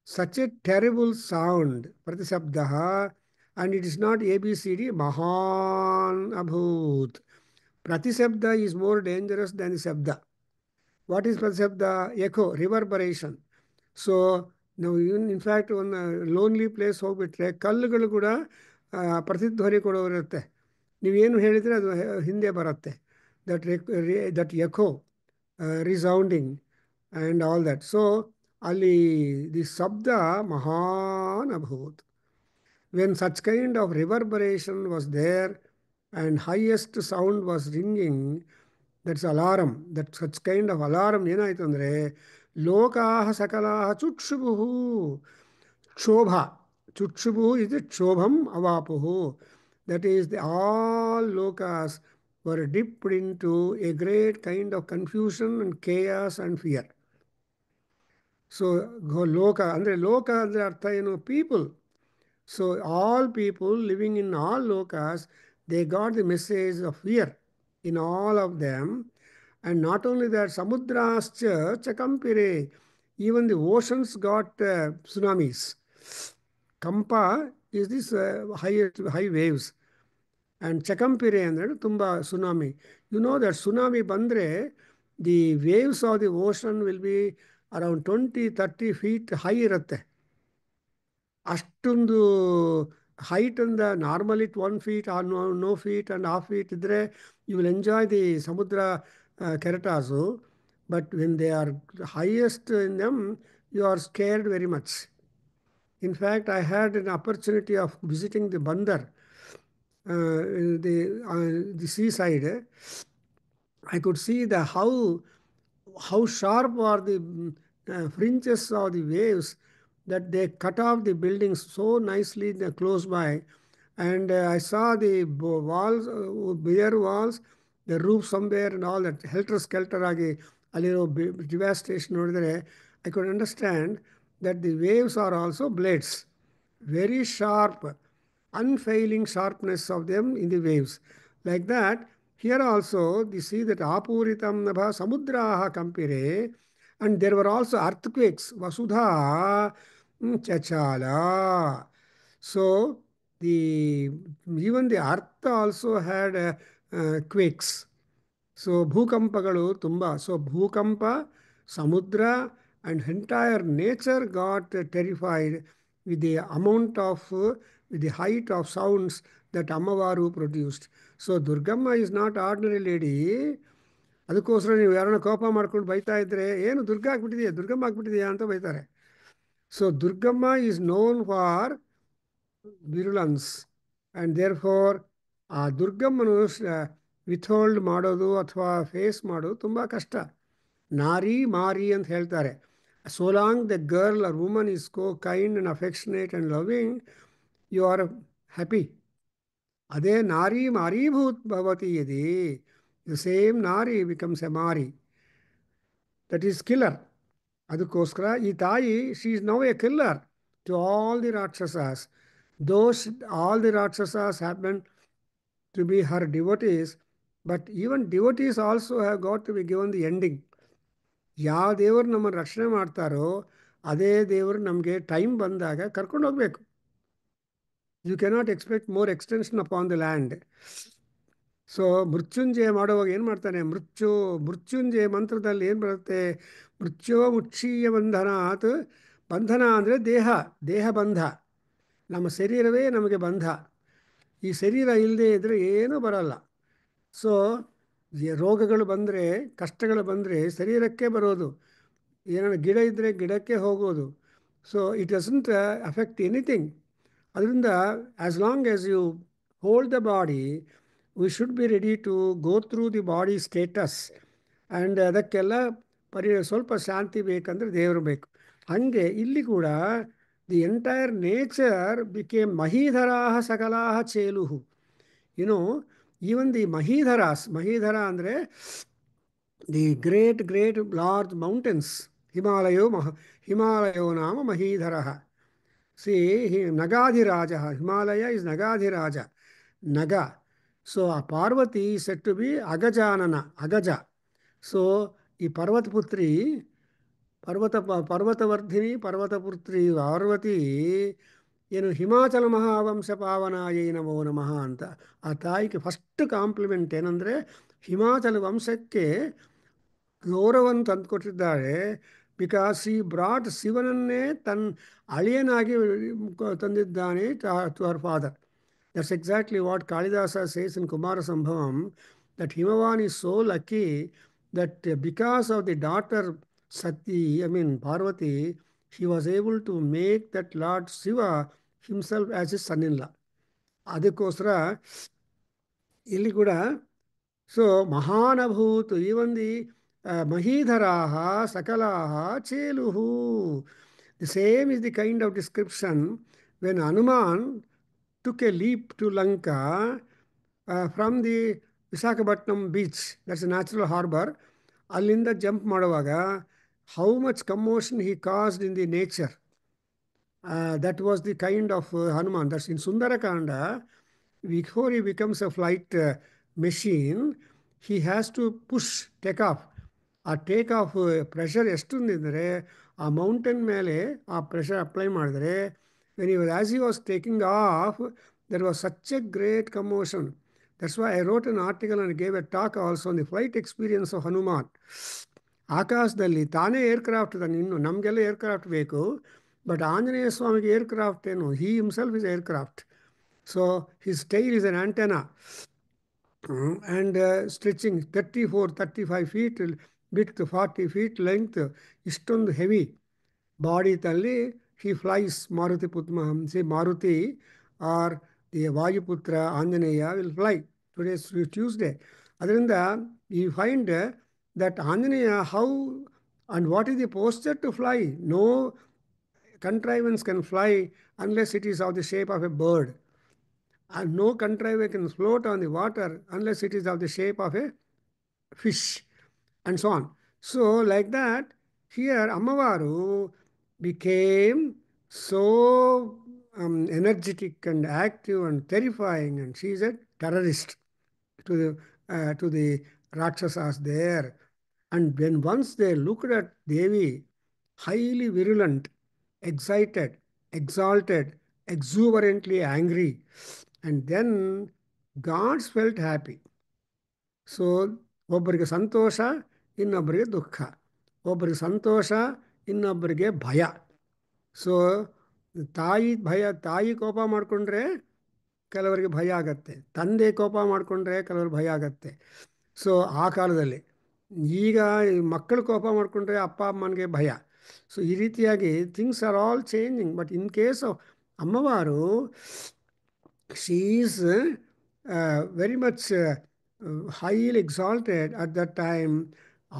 such a terrible sound, Pratishabdaha, and it is not ABCD, Mahan Abhut. Pratishabda is more dangerous than the Shabda. What is Pratishabda? Echo, reverberation. So, now in fact, on a lonely place ಹೋಗ್ಬಿಟ್ರೆ ಕಲ್ಲುಗಳು ಕೂಡ ಪ್ರತಿಧ್ವನಿ ಕೊಡೋರಿರುತ್ತೆ. ನೀವೇನು ಹೇಳಿದರೆ ಅದು ಹಿಂದೆ ಬರುತ್ತೆ. That echo resounding and all that. So, Ali, the Sabda Mahan Abhut. When such kind of reverberation was there and highest sound was ringing, that's alarm. That such kind of alarm ಏನಾಯ್ತು ಅಂದರೆ ಲೋಕಾಹ ಸಕಲಾಹ ಚುಕ್ಷುಭುಹು ಕ್ಷೋಭ. ಚುಕ್ಷುಭು is ಕ್ಷೋಭಂ ಅವಾಪುಹು. That is, all lokas were dipped into a great kind of confusion and chaos and fear. So, loka, andre loka andre artha eno people. So, all people living in all lokas, they got the message of fear in all of them. And not only that, samudrascha chakampire, even the oceans got tsunamis. Kampa is this high waves. And chakampire andre tumba tsunami. You know that tsunami bandre, the waves of the ocean will be around 20-30 feet high ಇರುತ್ತೆ. ಅಷ್ಟೊಂದು height ಅಂದ normally 1 feet or no feet and half feet ಇದ್ದರೆ you will enjoy the ಸಮುದ್ರ ಕೆರಟಾಸು. But when they are highest in them you are scared very much. In fact I had an opportunity of visiting the Bandar, the seaside. I could see how sharp are the fringes of the waves, that they cut off the buildings so nicely close by. And I saw the walls, bare walls, the roof somewhere and all that, helter-skelter agi aliro devastation nodidare I could understand that the waves are also blades, very sharp, unfailing sharpness of them in the waves. Like that, here also, you see that apuritam nabha samudraha kampire, And there were also earthquakes. Vasudha Chachala. So the even the earth also had quakes. So bhukampagalu tumba. So bhukampa, samudra, and entire nature got terrified with the amount of, with the height of sounds that Ammavaru produced. So Durgamma is not ordinary lady. ಅದಕ್ಕೋಸ್ಕರ ನೀವು ಯಾರನ್ನ ಕೋಪ ಮಾಡ್ಕೊಂಡು ಬೈತಾ ಇದ್ರೆ ಏನು ದುರ್ಗ ಆಗ್ಬಿಟ್ಟಿದೆಯಾ ದುರ್ಗಮ್ಮ ಆಗ್ಬಿಟ್ಟಿದೆಯಾ ಅಂತ ಬೈತಾರೆ. So Durgamma is known for virulence and therefore ಆ ದುರ್ಗಮ್ಮನು ವಿಥೋಲ್ಡ್ ಮಾಡೋದು ಅಥವಾ ಫೇಸ್ ಮಾಡೋದು ತುಂಬ ಕಷ್ಟ. ನಾರಿ ಮಾರಿ ಅಂತ ಹೇಳ್ತಾರೆ. So long the girl or woman is ಕೋ kind and affectionate and loving you are happy. ಅದೇ ನಾರಿ ಮಾರೀಭೂತ್ ಭವತಿ ಯದಿ ದ ಸೇಮ್ ನಾರಿ ಬಿಕಮ್ಸ್ ಎ ಮಾರಿ, ದಟ್ ಈಸ್ ಕಿಲ್ಲರ್. ಅದಕ್ಕೋಸ್ಕರ ಈ ತಾಯಿ she is now a killer to all the rakshasas. Those all the rakshasas happen to be her devotees, but even devotees also have got to be given the ending. ಯಾವ ದೇವರು ನಮ್ಮನ್ನು ರಕ್ಷಣೆ ಮಾಡ್ತಾರೋ ಅದೇ ದೇವರು ನಮಗೆ ಟೈಮ್ ಬಂದಾಗ ಕರ್ಕೊಂಡು ಹೋಗ್ಬೇಕು. You cannot expect more extension upon the land. So Mrityunjaya ಮಾಡುವಾಗ ಏನು ಮಾಡ್ತಾನೆ, ಮೃತ್ಯುಂಜಯ ಮಂತ್ರದಲ್ಲಿ ಏನು ಬರುತ್ತೆ, ಮೃತ್ಯೋ ಮುಕ್ಷೀಯ ಬಂಧನಾತ್. ಬಂಧನ ಅಂದರೆ ದೇಹ ಬಂಧ. ನಮ್ಮ ಶರೀರವೇ ನಮಗೆ ಬಂಧ. ಈ ಶರೀರ ಇಲ್ಲದೆ ಇದ್ದರೆ ಏನೂ ಬರಲ್ಲ. ಸೊ ರೋಗಗಳು ಬಂದರೆ, ಕಷ್ಟಗಳು ಬಂದರೆ ಶರೀರಕ್ಕೆ ಬರೋದು. ಏನಾದ್ರು ಗಿಡ ಇದ್ದರೆ ಗಿಡಕ್ಕೆ ಹೋಗೋದು. So it doesn't affect anything. ಅದರಿಂದ as long as you hold the body, we should be ready to go through the body status. And ಅದಕ್ಕೆಲ್ಲ ಸ್ವಲ್ಪ ಶಾಂತಿ ಬೇಕಂದರೆ ದೇವರು ಬೇಕು. ಹಾಗೆ ಇಲ್ಲಿ ಕೂಡ ದಿ ಎಂಟೈರ್ ನೇಚರ್ ಬಿಕೇಮ್ ಮಹೀಧರಾ ಸಕಲಾ ಚೇಲುಹು. ಯುನೋ ಈವನ್ ದಿ ಮಹೀಧರಾಸ್, ಮಹೀಧರ ಅಂದರೆ ದಿ ಗ್ರೇಟ್ ಲಾರ್ಜ್ ಮೌಂಟೇನ್ಸ್. ಹಿಮಾಲಯೋ ನಾಮ ಮಹೀಧರ. ಸಿ ನಗಾಧಿರಾಜ, ಹಿಮಾಲಯ ಇಸ್ ನಗಾಧಿರಾಜ, ನಗ. ಸೊ ಆ Parvati set to be ಅಗಜಾನನ, ಅಗಜ. So ಈ ಪರ್ವತಪುತ್ರಿ, ಪರ್ವತವರ್ಧಿನಿ ಪರ್ವತಪುತ್ರಿ ಪಾರ್ವತಿ ಏನು ಹಿಮಾಚಲ ಮಹಾವಂಶ ಪಾವನಾಯೈ ನಮೋ ನಮಃ ಅಂತ ಆ ತಾಯಿಗೆ ಫಸ್ಟ್ ಕಾಂಪ್ಲಿಮೆಂಟ್ ಏನಂದರೆ ಹಿಮಾಚಲ ವಂಶಕ್ಕೆ ಗೌರವವನ್ನು ತಂದುಕೊಟ್ಟಿದ್ದಾರೆ. ಬಿಕಾಸ್ ಈ ಬ್ರಾಟ್ ಶಿವನನ್ನೇ ಅಳಿಯನಾಗಿ ತಂದಿದ್ದಾನೆ to her father. That's exactly what Kalidasa says in Kumara Sambhavam, that Himavan is so lucky that because of the daughter Sati, Parvati, he was able to make that Lord Shiva himself as his son-in-law. ಅದಕ್ಕೋಸ್ಕರ ಇಲ್ಲಿ ಕೂಡ so ಮಹಾನಭೂತ್ even the ಮಹೀಧರಾಹ ಸಕಲಾಹ ಚೇಲುಹು. The same is the kind of description when Hanuman took a leap to Lanka from the Visakhapatnam beach, that's a natural harbour. ಅಲ್ಲಿಂದ jump ಮಾಡುವಾಗ how much commotion he caused in the nature. That was the kind of Hanuman. That's in Sundarakanda. Before he becomes a flight machine, he has to push take off. ಆ take off pressure ಎಷ್ಟೊಂದಿದ್ದರೆ ಆ mountain ಮೇಲೆ ಆ pressure apply ಮಾಡಿದ್ರೆ, as he was taking of, there was such A great commotion. That's why I wrote an article and gave a talk also on the flight experience of Hanuman. ಆಕಾಶದಲ್ಲಿ ತಾನೇ aircraft ತಾನೆ, ಇನ್ನು ನಮಗೆಲ್ಲ aircraft ಬೇಕು, but Anjaneya ಸ್ವಾಮಿಗೆ aircraft ಏನು, he himself is aircraft. So his tail is an antenna and stretching 34-35 feet breadth, 40 feet length. ಇಷ್ಟೊಂದು heavy ಬಾಡಿನಲ್ಲಿ he flies. Maruti Maruti are the Vayuputra Anjaneya will fly. Today Tuesday. ಅದರಿಂದ you find that Anjaneya how and what is the posture to fly? No contrivance can fly unless it is of the shape of a bird, and no contrivance can float on the water unless it is of the shape of a fish, and so on. So like that, here Ammavaru became so energetic and active and terrifying, and she is a terrorist to the Rakshasas there. And when once they looked at Devi, highly virulent, excited, exalted, exuberantly angry, and then gods felt happy. So ಒಬ್ಬರಿಗೆ ಸಂತೋಷ, ಇನ್ನೊಬ್ಬರಿಗೆ ದುಃಖ. ಒಬ್ಬರಿಗೆ ಸಂತೋಷ, ಇನ್ನೊಬ್ಬರಿಗೆ ಭಯ. So ತಾಯಿ ಕೋಪ ಮಾಡಿಕೊಂಡ್ರೆ ಕೆಲವರಿಗೆ ಭಯ ಆಗತ್ತೆ, ತಂದೆ ಕೋಪ ಮಾಡಿಕೊಂಡ್ರೆ ಕೆಲವ್ರಿಗೆ ಭಯ ಆಗತ್ತೆ. ಸೊ ಆ ಕಾಲದಲ್ಲಿ. ಈಗ ಮಕ್ಕಳು ಕೋಪ ಮಾಡಿಕೊಂಡ್ರೆ ಅಪ್ಪ ಅಮ್ಮನಿಗೆ ಭಯ. ಸೊ ಈ ರೀತಿಯಾಗಿ things are all changing. But in case of Ammavaru, she is very much highly exalted at that time.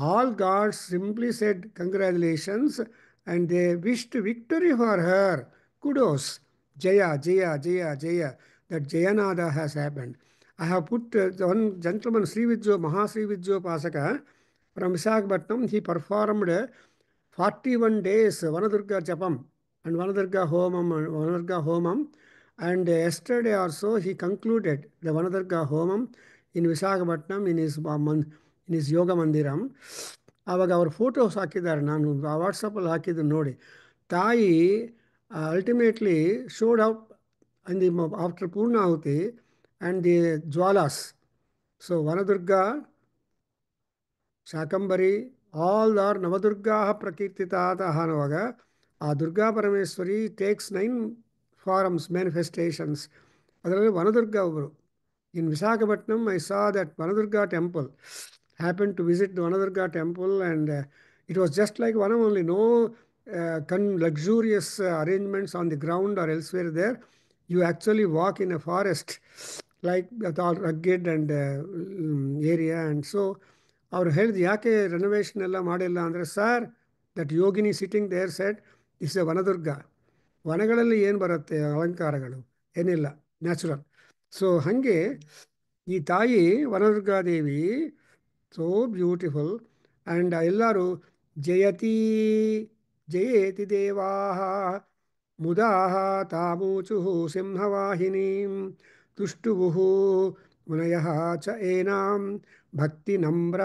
All gods simply said congratulations and they wished victory for her. Kudos. Jaya, Jaya, Jaya, Jaya. That Jayanada has happened. I have put one gentleman, Sri Vidjo, Mahasri Vidjo Pasaka from Visakhapatnam. He performed 41 days Vanadurga Japam and Vanadurga Homam. And yesterday also he concluded the Vanadurga Homam in Visakhapatnam in his yoga mandiram. ಆವಾಗ ಅವ್ರ photos ಹಾಕಿದ್ದಾರೆ, ನಾನು ವಾಟ್ಸಪ್ಪಲ್ಲಿ ಹಾಕಿದ್ದು ನೋಡಿ. Tayi ultimately showed up in the after purnahuti and the jwalas. So Vanadurga, Shakambari, all are Navadurga ಪ್ರಕೀರ್ತಿತಾತಃ ಅನ್ನುವಾಗ ಆ Durga Parameshwari takes 9 forms, manifestations. ಅದರಲ್ಲಿ ವನದುರ್ಗ ಒಬ್ಬರು. In Visakhapatnam, I saw that Vanadurga temple. Happened to visit the Vanadurga temple, and it was just like one only. No luxurious arrangements on the ground or elsewhere there. You actually walk in a forest, like that, all rugged and area. And so, ಅವರು ಹೇಳಿದ ಯಾಕೆ renovation ಎಲ್ಲ ಮಾಡಿಲ್ಲ ಅಂದರೆ, sir, that yogini sitting there said is a Vanadurga. ವನಗಳಲ್ಲಿ ಏನು ಬರುತ್ತೆ ಅಲಂಕಾರಗಳು? ಏನಿಲ್ಲ, ನ್ಯಾಚುರಲ್. ಸೊ ಹಾಗೆ ಈ ತಾಯಿ ವನದುರ್ಗಾದೇವಿ ಸೋ ಬ್ಯೂಟಿಫುಲ್. ಆ್ಯಂಡ್ ಎಲ್ಲರೂ ಜಯತಿ ಜಯೇತಿ ದೇವಾ ಮುದಾ ತಾಮೂಚು ಸಿಂಹವಾಹಿನೀಂ ತುಷ್ಟುವು ಮುನಯ ಚ ಏನಾಂ ಭಕ್ತಿ ನಮ್ರ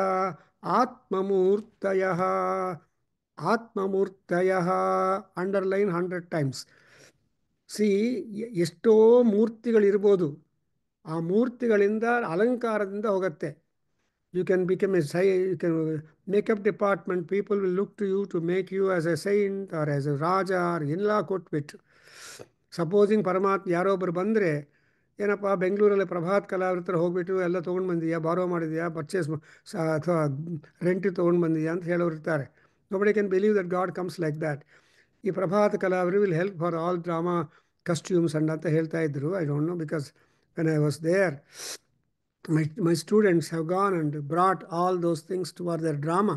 ಆತ್ಮಮೂರ್ತಯ. ಆತ್ಮಮೂರ್ತಯ ಅಂಡರ್ಲೈನ್ 100 times. ಸಿ, ಎಷ್ಟೋ ಮೂರ್ತಿಗಳಿರ್ಬೋದು, ಆ ಮೂರ್ತಿಗಳಿಂದ ಅಲಂಕಾರದಿಂದ ಹೋಗುತ್ತೆ. You can become you can makeup department, people will look to you to make you as a saint or as a raja or ಎಲ್ಲ ಕೊಟ್ಬಿಟ್ಟು. ಸಪೋಸಿಂಗ್ ಪರಮಾತ್ಮ ಯಾರೊಬ್ಬರು ಬಂದರೆ, ಏನಪ್ಪ ಬೆಂಗಳೂರಲ್ಲಿ ಪ್ರಭಾತ್ ಕಲಾವಿದರ ಹೋಗ್ಬಿಟ್ಟು ಎಲ್ಲ ತೊಗೊಂಡು ಬಂದಿದೆಯಾ, ಬಾರೋ ಮಾಡಿದೆಯಾ, ಪರ್ಚೇಸ್ ಅಥವಾ ರೆಂಟಿಗೆ ತೊಗೊಂಡು ಬಂದಿದೆಯಾ ಅಂತ ಹೇಳೋರು ಇರ್ತಾರೆ. nobody can believe that God comes like that. ಈ ಪ್ರಭಾತ್ ಕಲಾವಿದರು will help for all drama costumes and ಅಂತ ಹೇಳ್ತಾ ಇದ್ರು. I don't know, because when I was there my students have gone and brought all those things to their drama.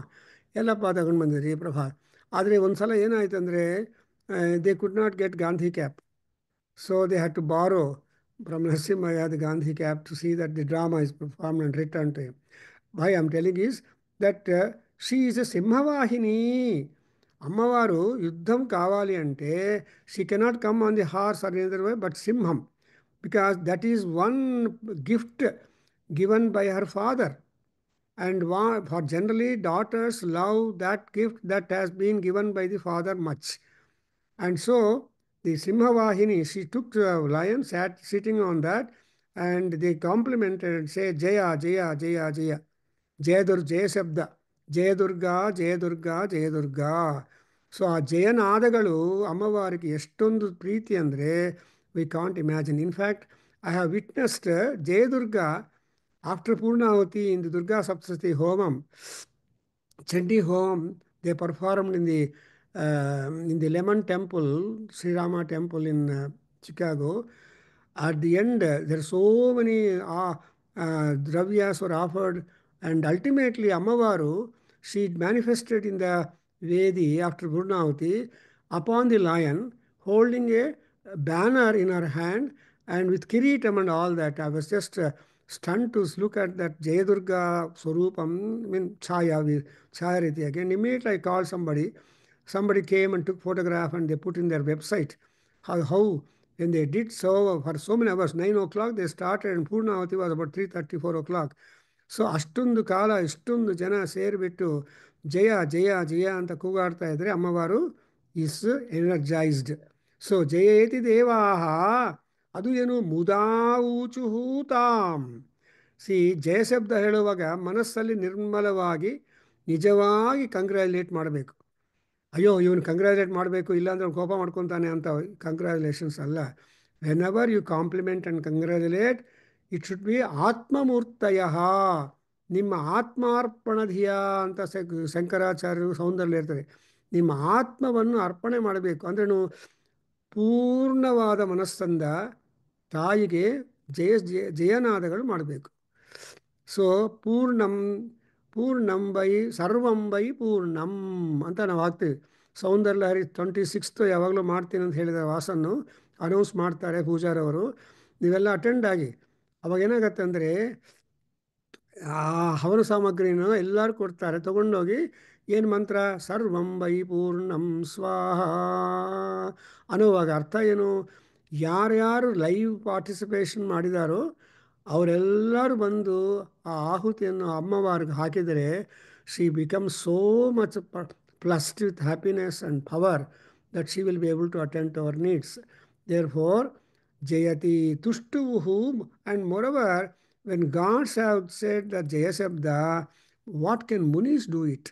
ಎಲ್ಲಪ್ಪ ತಗೊಂಡು ಬಂದಿರಿ ಪ್ರಭಾತ್. ಆದರೆ ಒಂದು ಸಲ ಏನಾಯ್ತು ಅಂದರೆ, they could not get Gandhi cap. So they had to borrow from Narasimhaya the Gandhi cap to see that the drama is performed and returned to him. Why I am telling is that she is a Simhavahini. అమ్మవారు యుద్ధం కావాలి అంటే she cannot come on the horse or any other way, but Simham, because that is one gift given by her father. And for generally daughters love that gift that has been given by the father much. And so the Simhavahini, she took the lion, sitting on that, and they complimented and say Jaya, Jaya, Jaya, Jaya. Jaya ಶಬ್ದ, Jaya Durga, Jaya Durga, Jaya Durga. So ಆ ಜಯನಾದಗಳು ಅಮ್ಮವಾರಿಗೆ ಎಷ್ಟೊಂದು ಪ್ರೀತಿ ಅಂದರೆ we can't imagine. In fact I have witnessed Jayadurga after purnahuti in the Durga Saptashati homam, Chandi homam, they performed in the Lemon Temple, Sri Rama Temple in Chicago. At the end, there are so many dravyas were offered, and ultimately Ammavaru, she manifested in the Vedi after Purnahuti upon the lion, holding a banner in her hand and with kiritam and all that. I was just stunned to look at that Jayadurga Swarupam, I mean Chaya Riti again. Immediately I called somebody. Somebody came and took photograph and they put in their website how when they did so for so many hours, 9 o'clock they started and Purnavati was about 3:30, 4 o'clock. So ಅಷ್ಟೊಂದು ಕಾಲ ಇಷ್ಟೊಂದು ಜನ ಸೇರಿಬಿಟ್ಟು ಜಯ ಜಯ ಜಯ ಅಂತ ಕೂಗಾಡ್ತಾ ಇದ್ರೆ ಅಮ್ಮವಾರು is energised. So ಜಯೇತಿ ದೇವಾಹ, ಅದು ಏನು ಮುದಾಊಚುಹೂತಾಂ. C ಜಯ ಶಬ್ದ ಹೇಳುವಾಗ ಮನಸ್ಸಲ್ಲಿ ನಿರ್ಮಲವಾಗಿ ನಿಜವಾಗಿ ಕಂಗ್ರ್ಯಾಚುಲೇಟ್ ಮಾಡಬೇಕು. ಅಯ್ಯೋ ಇವನು ಕಂಗ್ರ್ಯಾಚುಲೇಟ್ ಮಾಡಬೇಕು, ಇಲ್ಲಾಂದ್ರೆ ಅವ್ನು ಕೋಪ ಮಾಡ್ಕೊತಾನೆ ಅಂತ ಕಂಗ್ರ್ಯಾಚುಲೇಷನ್ಸ್ ಅಲ್ಲ. Whenever you compliment and congratulate, it should be ಆತ್ಮಮೂರ್ತಯ, ನಿಮ್ಮ ಆತ್ಮಾರ್ಪಣಧಿಯ ಅಂತ ಶಂಕರಾಚಾರ್ಯರು ಸೌಂದರ್ಯ ಇರ್ತದೆ. ನಿಮ್ಮ ಆತ್ಮವನ್ನು ಅರ್ಪಣೆ ಮಾಡಬೇಕು ಅಂದ್ರೇನು, ಪೂರ್ಣವಾದ ಮನಸ್ಸಂದ ತಾಯಿಗೆ ಜಯನಾದಗಳು ಮಾಡಬೇಕು. ಸೊ ಪೂರ್ಣಂ ಪೂರ್ಣಂ ವೈ ಸರ್ವಂ ವೈ ಪೂರ್ಣಂ ಅಂತ ನಾವು ಆಗ್ತೀವಿ. ಸೌಂದರ್ಯಲಹರಿ 26 ಯಾವಾಗಲೂ ಮಾಡ್ತೀನಿ ಅಂತ ಹೇಳಿದ ವಾಸನ್ನು ಅನೌನ್ಸ್ ಮಾಡ್ತಾರೆ ಪೂಜಾರವರು. ನೀವೆಲ್ಲ ಅಟೆಂಡ್ ಆಗಿ. ಅವಾಗ ಏನಾಗತ್ತೆ ಅಂದರೆ ಆ ಹವನ ಸಾಮಗ್ರಿನ ಎಲ್ಲರೂ ಕೊಡ್ತಾರೆ, ತಗೊಂಡೋಗಿ ಏನು ಮಂತ್ರ, ಸರ್ವಂ ವೈ ಪೂರ್ಣಂ ಸ್ವಾಹ ಅನ್ನುವಾಗ ಅರ್ಥ ಏನು, ಯಾರ್ಯಾರು ಲೈವ್ ಪಾರ್ಟಿಸಿಪೇಷನ್ ಮಾಡಿದಾರೋ ಅವರೆಲ್ಲರೂ ಬಂದು ಆ ಆಹುತಿಯನ್ನು ಅಮ್ಮವಾರಿಗೆ ಹಾಕಿದರೆ she becomes so much pleased with happiness and power that she will be able to attend to our needs. Therefore ಜಯತಿ ತುಷ್ಟುವು. And moreover, when gods have said that Jaya Shabda, what can Munis do it?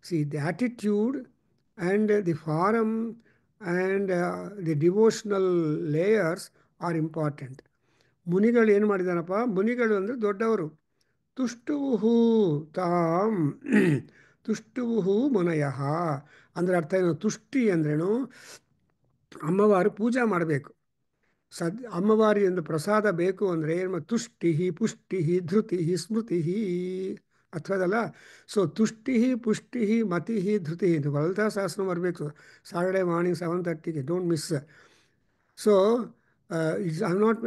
See, the attitude and the form and the devotional layers are important. ಮುನಿಗಳು ಏನು ಮಾಡಿದಾನಪ್ಪ, ಮುನಿಗಳು ಅಂದರೆ ದೊಡ್ಡವರು. ತುಷ್ಟುವು ತಾಂ ತುಷ್ಟುವು ಮುನಯಃ ಅಂದರೆ ಅರ್ಥ ಏನು, ತುಷ್ಟಿ ಅಂದ್ರೇನು, ಅಮ್ಮವಾರು ಪೂಜಾ ಮಾಡಬೇಕು. ಅಮ್ಮವಾರಿಯಿಂದ ಪ್ರಸಾದ ಬೇಕು ಅಂದರೆ ಏನು, ತುಷ್ಟಿ ಪುಷ್ಟಿ ಧೃತಿ ಸ್ಮೃತಿ ಅಥವಾದಲ್ಲ. ಸೊ ತುಷ್ಟಿ ಪುಷ್ಟಿ ಮತಿ ಧೃತಿ, ಇದು ಲಲಿತಾ ಸಹಸ್ರ ಬರಬೇಕು Saturday morning 7:30, don't miss. So I'm not,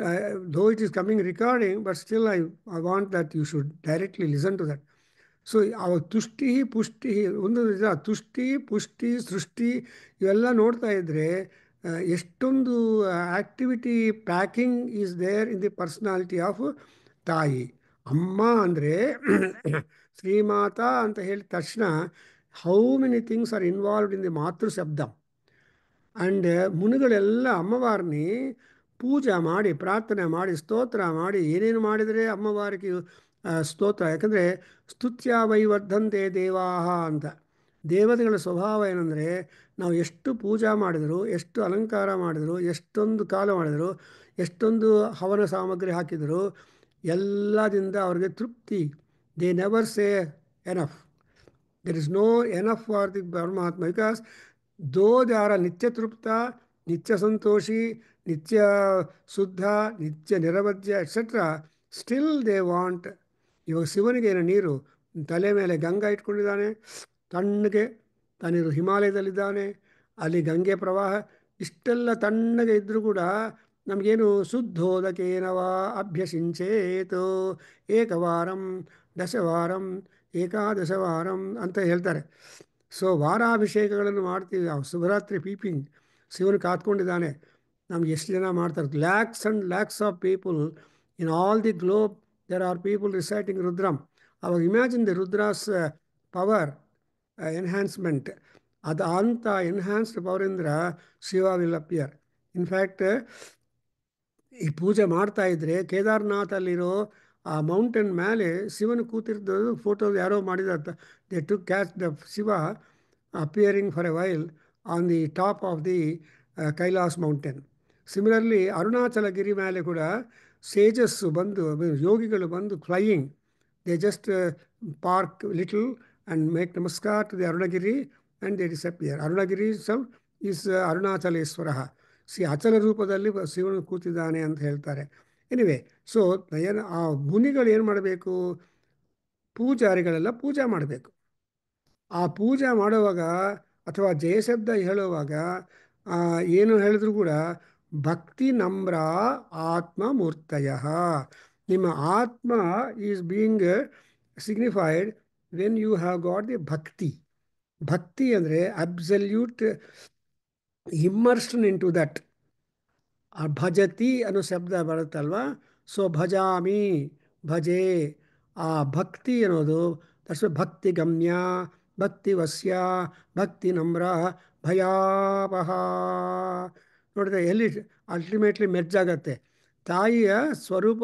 though it is coming recording, but still I want that you should directly listen to that. So ಅವ ತುಷ್ಟಿ ಪುಷ್ಟಿ ಒಂದು ನಿಜ, ತುಷ್ಟಿ ಪುಷ್ಟಿ ಸೃಷ್ಟಿ ಇವೆಲ್ಲ ನೋಡ್ತಾ ಇದ್ದರೆ ಎಷ್ಟೊಂದು activity packing is there in the personality of thayi. ಅಮ್ಮ ಅಂದರೆ ಶ್ರೀಮಾತಾ ಅಂತ ಹೇಳಿದ ತಕ್ಷಣ how many things are involved in the ಮಾತೃ ಶಬ್ದ. ಆ್ಯಂಡ್ ಮುನಿಗಳೆಲ್ಲ ಅಮ್ಮವಾರನಿ ಪೂಜೆ ಮಾಡಿ ಪ್ರಾರ್ಥನೆ ಮಾಡಿ ಸ್ತೋತ್ರ ಮಾಡಿ ಏನೇನು ಮಾಡಿದರೆ ಅಮ್ಮವಾರಿಗೆ ಸ್ತೋತ್ರ. ಯಾಕಂದರೆ ಸ್ತುತ್ಯ ವೈವರ್ಧಂತೆ ದೇವಾಹ ಅಂತ. ದೇವತೆಗಳ ಸ್ವಭಾವ ಏನಂದರೆ ನಾವು ಎಷ್ಟು ಪೂಜಾ ಮಾಡಿದ್ರು, ಎಷ್ಟು ಅಲಂಕಾರ ಮಾಡಿದ್ರು, ಎಷ್ಟೊಂದು ಕಾಲ ಮಾಡಿದ್ರು, ಎಷ್ಟೊಂದು ಹವನ ಸಾಮಗ್ರಿ ಹಾಕಿದರು, ಎಲ್ಲದಿಂದ ಅವ್ರಿಗೆ ತೃಪ್ತಿ. They never say enough. There is no enough for the Paramatma, because though they are ನಿತ್ಯ ತೃಪ್ತ, ನಿತ್ಯ ಸಂತೋಷಿ, ನಿತ್ಯ ಶುದ್ಧ, ನಿತ್ಯ ನಿರವಧ್ಯ ಎಟ್ಸೆಟ್ರಾ, ಸ್ಟಿಲ್ ದೇ ವಾಂಟ್. ಇವಾಗ ಶಿವನಿಗೆ ಏನು ನೀರು, ತಲೆ ಮೇಲೆ ಗಂಗಾ ಇಟ್ಕೊಂಡಿದ್ದಾನೆ, ತಣ್ಣಗೆ ತಾನಿರು ಹಿಮಾಲಯದಲ್ಲಿದ್ದಾನೆ, ಅಲ್ಲಿ ಗಂಗೆ ಪ್ರವಾಹ, ಇಷ್ಟೆಲ್ಲ ತಣ್ಣಗೆ ಇದ್ದರೂ ಕೂಡ ನಮಗೇನು ಶುದ್ಧೋದಕೇನವ ಅಭ್ಯಸಿಂಚೇತು ಏಕವಾರಂ ದಶವಾರಂ ಏಕಾದಶವಾರಂ ಅಂತ ಹೇಳ್ತಾರೆ. ಸೊ ವಾರಾಭಿಷೇಕಗಳನ್ನು ಮಾಡ್ತೀವಿ. ಶಿವರಾತ್ರಿ ಪೀಪಿಂಗ್, ಶಿವನು ಕಾತ್ಕೊಂಡಿದ್ದಾನೆ. ನಮ್ಗೆ ಎಷ್ಟು ಜನ ಮಾಡ್ತಾರೆ, lakhs and lakhs of people in all the globe there are people reciting Rudram. ಅವಾಗ imagine the Rudra's power enhancement. ಅದು ಅಂಥ ಎನ್ಹ್ಯಾನ್ಸ್ಡ್ ಪವರಿಂದ ಶಿವ ವಿಲ್ ಅಪಿಯರ್. ಇನ್ಫ್ಯಾಕ್ಟ್ ಈ ಪೂಜೆ ಮಾಡ್ತಾ ಇದ್ದರೆ ಕೇದಾರ್ನಾಥಲ್ಲಿರೋ ಆ ಮೌಂಟೇನ್ ಮೇಲೆ ಶಿವನು ಕೂತಿರ್ದು ಫೋಟೋ ಯಾರೋ ಮಾಡಿದ, they to catch the Shiva appearing for a while on the top of the Kailash mountain. Similarly Arunachalagiri ಮೇಲೆ ಕೂಡ ಸೇಜಸ್ಸು ಬಂದು, ಯೋಗಿಗಳು ಬಂದು flying, they just park little and make namaskara to the Arunagiri and they disappear. Arunagiri is Arunachaleshwara. ಅಚಲ ರೂಪದಲ್ಲಿ ಶಿವನು ಕೂತಿದ್ದಾನೆ ಅಂತ ಹೇಳ್ತಾರೆ. ಎನಿವೆ, ಸೊ ಏನು ಆ ಮುನಿಗಳು ಏನು ಮಾಡಬೇಕು, ಪೂಜಾರಿಗಳೆಲ್ಲ ಪೂಜೆ ಮಾಡಬೇಕು. ಆ ಪೂಜೆ ಮಾಡುವಾಗ ಅಥವಾ ಜಯಶಬ್ದ ಹೇಳುವಾಗ ಏನು ಹೇಳಿದ್ರು ಕೂಡ ಭಕ್ತಿ ನಮ್ರ ಆತ್ಮಮೂರ್ತಯ. ನಿಮ್ಮ atma is being signified when you have got the bhakti. Bhakti ಅಂದರೆ absolute immersion into that. ಆ ಭಜತಿ ಅನ್ನೋ ಶಬ್ದ ಬರುತ್ತಲ್ವ. ಸೊ ಭಜಾಮಿ, ಭಜೆ, ಆ ಭಕ್ತಿ ಅನ್ನೋದು ಭಕ್ತಿ ಗಮ್ಯ, ಭಕ್ತಿ ವಸ್ಯ, ಭಕ್ತಿ ನಮ್ರ, ಭಯಾಪಹ. ನೋಡಿದ್ರೆ ಎಲ್ಲಿ ಅಲ್ಟಿಮೇಟ್ಲಿ ಮೆರ್ಜ್ ಆಗತ್ತೆ. ತಾಯಿಯ ಸ್ವರೂಪ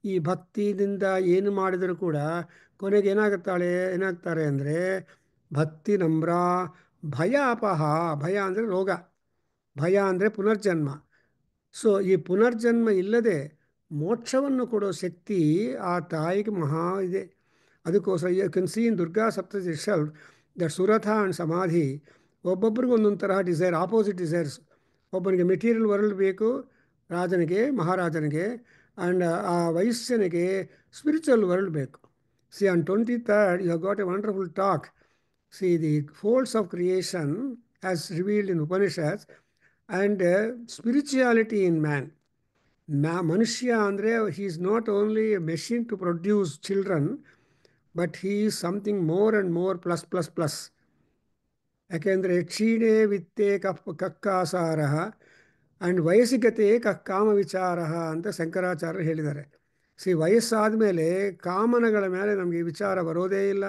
ಈ ಭಕ್ತಿಯಿಂದ ಏನು ಮಾಡಿದರೂ ಕೂಡ ಕೊನೆಗೆ ಏನಾಗ್ತಾರೆ ಅಂದರೆ ಭಕ್ತಿ ನಮ್ರ, ಭಯ ಅಪಹ. ಭಯ ಅಂದರೆ ರೋಗ, ಭಯ ಅಂದರೆ ಪುನರ್ಜನ್ಮ. ಸೊ ಈ ಪುನರ್ಜನ್ಮ ಇಲ್ಲದೆ ಮೋಕ್ಷವನ್ನು ಕೊಡೋ ಶಕ್ತಿ ಆ ತಾಯಿಗೆ ಮಹಾ ಇದೆ. ಅದಕ್ಕೋಸ್ಕರ you can see in Durga Saptashati itself that Suratha and Samadhi ಒಬ್ಬೊಬ್ಬರಿಗೂ ಒಂದೊಂದು ತರಹ ಡಿಸೈರ್, ಆಪೋಸಿಟ್ ಡಿಸೈರ್ಸ್. ಒಬ್ಬನಿಗೆ ಮೆಟೀರಿಯಲ್ ವರ್ಲ್ಡ್ ಬೇಕು, ರಾಜನಿಗೆ, ಮಹಾರಾಜನಿಗೆ, ಆ್ಯಂಡ್ ಆ ವೈಶ್ಯನಿಗೆ ಸ್ಪಿರಿಚುವಲ್ ವರ್ಲ್ಡ್ ಬೇಕು. See on 23rd you have got a wonderful talk. See the folds of creation as revealed in Upanishads and spirituality in man. ಮನುಷ್ಯ ಅಂದರೆ he is not only a machine to produce children, but he is something more and more plus plus plus. ಯಾಕೆಂದರೆ ಕ್ಷೀಣೆ ವಿತ್ತೆ ಕಕ್ಕಾಸಾರ and ವಯಸ್ಸಿಗತೆ ಕಾಮ ವಿಚಾರ ಅಂತ ಶಂಕರಾಚಾರ್ಯರು ಹೇಳಿದ್ದಾರೆ. ವಯಸ್ಸಾದ ಮೇಲೆ ಕಾಮನಗಳ ಮೇಲೆ ನಮಗೆ ವಿಚಾರ ಬರೋದೇ ಇಲ್ಲ,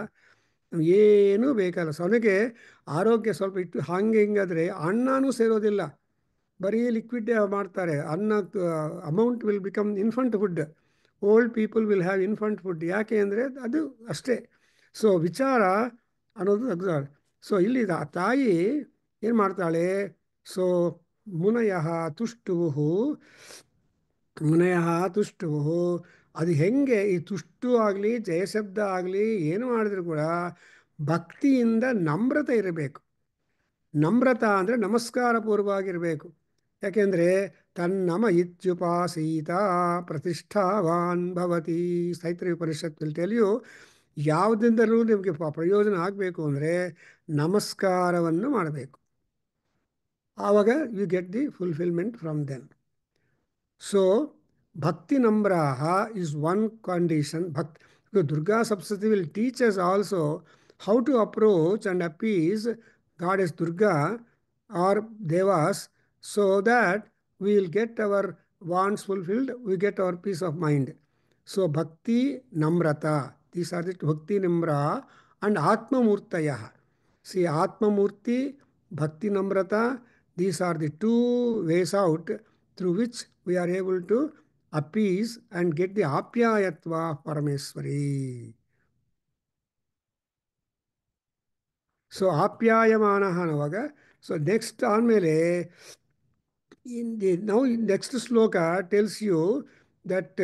ಏನೂ ಬೇಕಲ್ಲ. ಸೊನೆಗೆ ಆರೋಗ್ಯ ಸ್ವಲ್ಪ ಇಟ್ಟು ಹಾಗೆ ಹಿಂಗಾದರೆ ಅನ್ನನೂ ಸೇರೋದಿಲ್ಲ, ಬರೀ ಲಿಕ್ವಿಡ್ ಮಾಡ್ತಾರೆ. Anna amount will become infant food. Old people will have infant food. ಯಾಕೆ ಅಂದರೆ ಅದು ಅಷ್ಟೇ. ಸೊ ವಿಚಾರ ಅನ್ನೋದು ಅಗ್ಸಾರ್. ಸೊ ಇಲ್ಲಿ ತಾಯಿ ಏನು ಮಾಡ್ತಾಳೆ? ಸೊ ಮುನಯ ತುಷ್ಟುವು, ಮುನಯ ತುಷ್ಟುವು. ಅದು ಹೆಂಗೆ ಈ ತುಷ್ಟು ಆಗಲಿ ಜಯಶಬ್ದ ಆಗಲಿ ಏನು ಮಾಡಿದ್ರು ಕೂಡ ಭಕ್ತಿಯಿಂದ ನಮ್ರತೆ ಇರಬೇಕು. ನಮ್ರತ ಅಂದರೆ ನಮಸ್ಕಾರ ಪೂರ್ವವಾಗಿರಬೇಕು. ಯಾಕೆಂದರೆ ತನ್ನಮ ಇತ್ಯುಪಾಸೀತ ಪ್ರತಿಷ್ಠಾವಾನ್ ಭವತಿ. Taittiriya Upanishad will tell you, ಯಾವುದಿಂದಲೂ ನಿಮಗೆ ಪ್ರಯೋಜನ ಆಗಬೇಕು ಅಂದರೆ ನಮಸ್ಕಾರವನ್ನು ಮಾಡಬೇಕು. ಆವಾಗ you get the fulfilment from then. So bhakti ನಮ್ರಾಹ is one condition. Durga Saptashti will teach us also how to approach and appease Goddess Durga or Devas, so that we will get our wants fulfilled, we get our peace of mind. So Bhakti Namrata, these are the Bhakti Namra and Atma Murtaya. See, Atma Murti, Bhakti Namrata, these are the two ways out through which we are able to appease and get the apyayatva of Parameswari. So apyayamanaha ಅನ್ನುವಾಗ, so next ಆದಮೇಲೆ now next sloka tells you that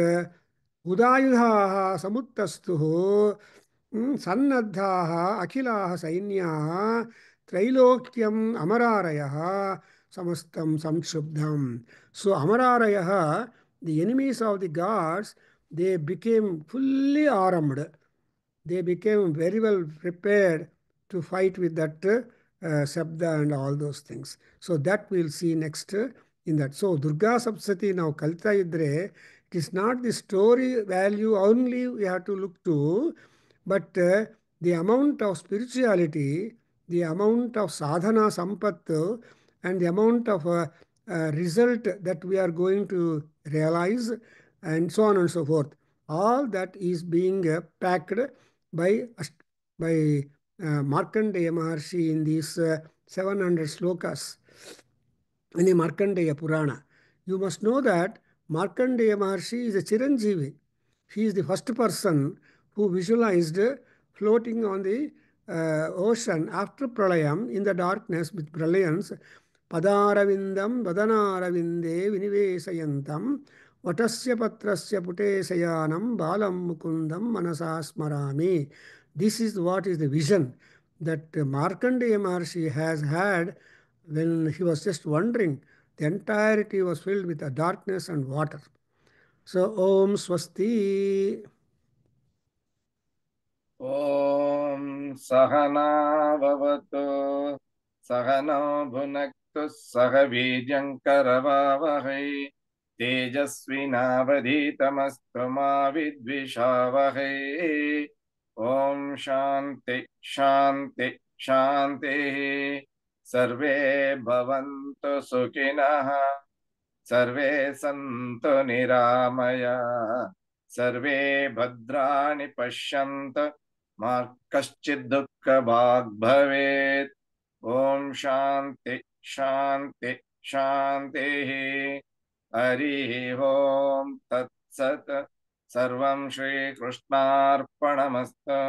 ಉದಾಯುಧಾಃ ಸಮುತ್ತಸ್ತುಃ ಸನ್ನದ್ಧಾಃ ಅಖಿಲಾಃ ಸೈನ್ಯಾಃ ತ್ರೈಲೋಕ್ಯಂ ಅಮರಾರಯಃ ಸಮಸ್తం ಸಂಕ್ಷುಬ್ಧಂ. So ಅಮರಾರಯಃ, the enemies of the gods, they became fully armed. They became very well prepared to fight with that Shabda and all those things. So that we'll see next in that. So Durga Saptashti ನಾವು ಕಲಿತಾ ಇದ್ದರೆ, it is not the story value only we have to look to, but the amount of spirituality, the amount of sadhana sampat, and the amount of result that we are going to realize, and so on and so forth. All that is being packed by Markandeya Maharshi in these 700 slokas in the Markandeya Purana. You must know that Markandeya Maharshi is a Chiranjeevi. He is the first person who visualized floating on the ocean after Pralayam, in the darkness with brilliance. Padaravindam Vadanaravinde Vinivesayantam Vatasya Patrasya Putesayanam Balam Mukundam Manasa Smarami. This is what is the vision that Markandeya Maharshi has had when he was just wandering. The entirety was filled with the darkness and water. So Om Swasti. Om Sahana Bhavatu Sahano Bhunaktu Sahaviryankaravavahai Tejasvinavadhitamastu ma vidvishavahai. Om Shanti Shanti Shanti. Sarve bhavantu sukhinah, sarve santu niramaya, सर्वे भद्राणि पश्यन्तु मा कश्चित् दुःखभाग् भवेत्। ॐ शान्ति शान्ति शान्तिः। हरिः ॐ तत्सत्। सर्वं श्रीकृष्णार्पणमस्तु।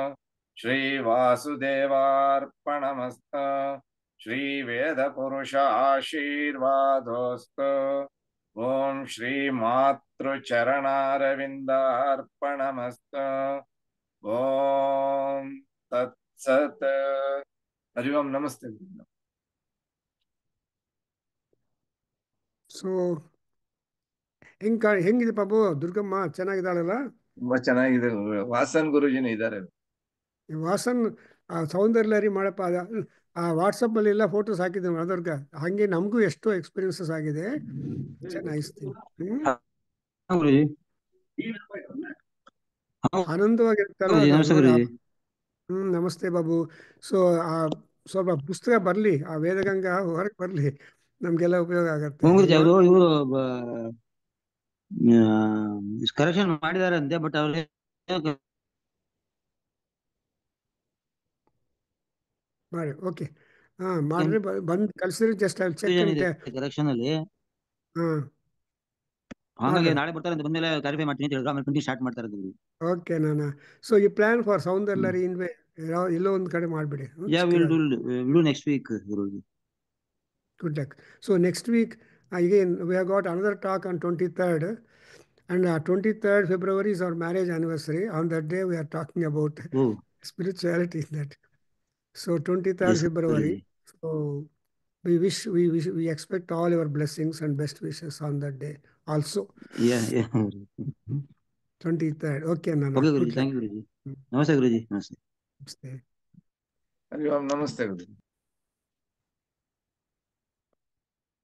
श्रीवासुदेवार्पणमस्तु। श्रीवेदपुरुष आशीर्वादोऽस्तु। ॐ श्रीमातृचरणारविन्दार्पणमस्तु। ॐ तत्सत्। हरि ओಂ नमस्ते। ಸೊ ಹೆಂಗಿದೆ ಪಾಪು ದುರ್ಗಮ್ಮ ಚೆನ್ನಾಗಿದ್ದಾಳಲ್ಲ? ತುಂಬಾ ಚೆನ್ನಾಗಿದೆ. ವಾಸನ್ ಗುರುಜಿನ ಇದ್ದಾರೆ. ಈ ವಾಸನ್ ಸೌಂದರ್ಯಲಹರಿ ಮಾಡಪ್ಪ ಆ ವಾಟ್ಸಪ್ಪಲ್ಲಿ ಎಲ್ಲ ಫೋಟೋಸ್ ಹಾಕಿದ್ದೆ ಅದರ್ಗ ಹಾಗೆ ನಮಗೂ ಎಷ್ಟೋ ಎಕ್ಸ್ಪೀರಿಯನ್ಸಸ್ ಆಗಿದೆ. Nice thing. ಗುರುಜಿ ಆನಂದವಾಗಿರುತ್ತಲ್ಲ ಗುರುಜಿ, ನಮಸ್ತೆ ನೋಡಿ. ಗುರುಜಿ. ನಮಸ್ತೆ ಬಾಬು. ಸೊ ಸ್ವಲ್ಪ ಪುಸ್ತಕ ಬರಲಿ, ಆ ವೇದಗಂಗಾ ಹೊರಗೆ ಬರಲಿ, ನಮಗೆಲ್ಲ ಉಪಯೋಗ ಆಗತ್ತೆ. ಹ್ಞೂ ಗುರುಜಿ, ಅವರು ಇವರು ಕರೆಕ್ಷನ್ ಮಾಡಿದ್ದಾರೆ ಅಂತೆ, ಬಟ್ ಅವ್ರು ಮಾಡಿ ಓಕೆ. ಮಾಡ್ರಿ, ಬಂದು ಕಳ್ಸಿರಿ. ಜಸ್ಟ್ ಅಲ್ಲಿ ಚೆಕ್ ಅಂತೆ. ಕರೆಕ್ಷನ್ ಅಲ್ಲಿ ಹಾಂ ಹಾಗಾಗಿ ನಾಳೆ ಬರ್ತಾರೆ ಅಂತ ಬಂದ್ಮೇಲೆ ಕ್ಲಾರಿಫೈ ಮಾಡ್ತೀನಿ ಅಂತ ಹೇಳಿದ್ರು. ಆಮೇಲೆ ಪ್ರಿಂಟಿಂಗ್ ಸ್ಟಾರ್ಟ್ ಮಾಡ್ತಾರೆ ಗುರುಜಿ. ಓಕೆ ನಾನಾ. ಸೊ ಈ ಪ್ಲಾನ್ ಫಾರ್ ಸೌಂದರ್ಯಲಹರಿ ಇನ್ವೆ ಎಲ್ಲೋ ಒಂದು ಕಡೆ ಮಾಡಿಬಿಡಿ. ಯಾ will do next week Guruji. Good luck. So next week, again, we have got another talk on 23rd. And 23rd February is our marriage anniversary. On that day, we are talking about spirituality in that. So 23rd Yes, February. Guruji. So we expect all your blessings and best wishes on that day also. Yeah. 23rd. Okay, Nana. Okay, Guruji. Thank you, Guruji. Namaste, Guruji. Namaste. Namaste. Hari Om नमस्ते गुरु।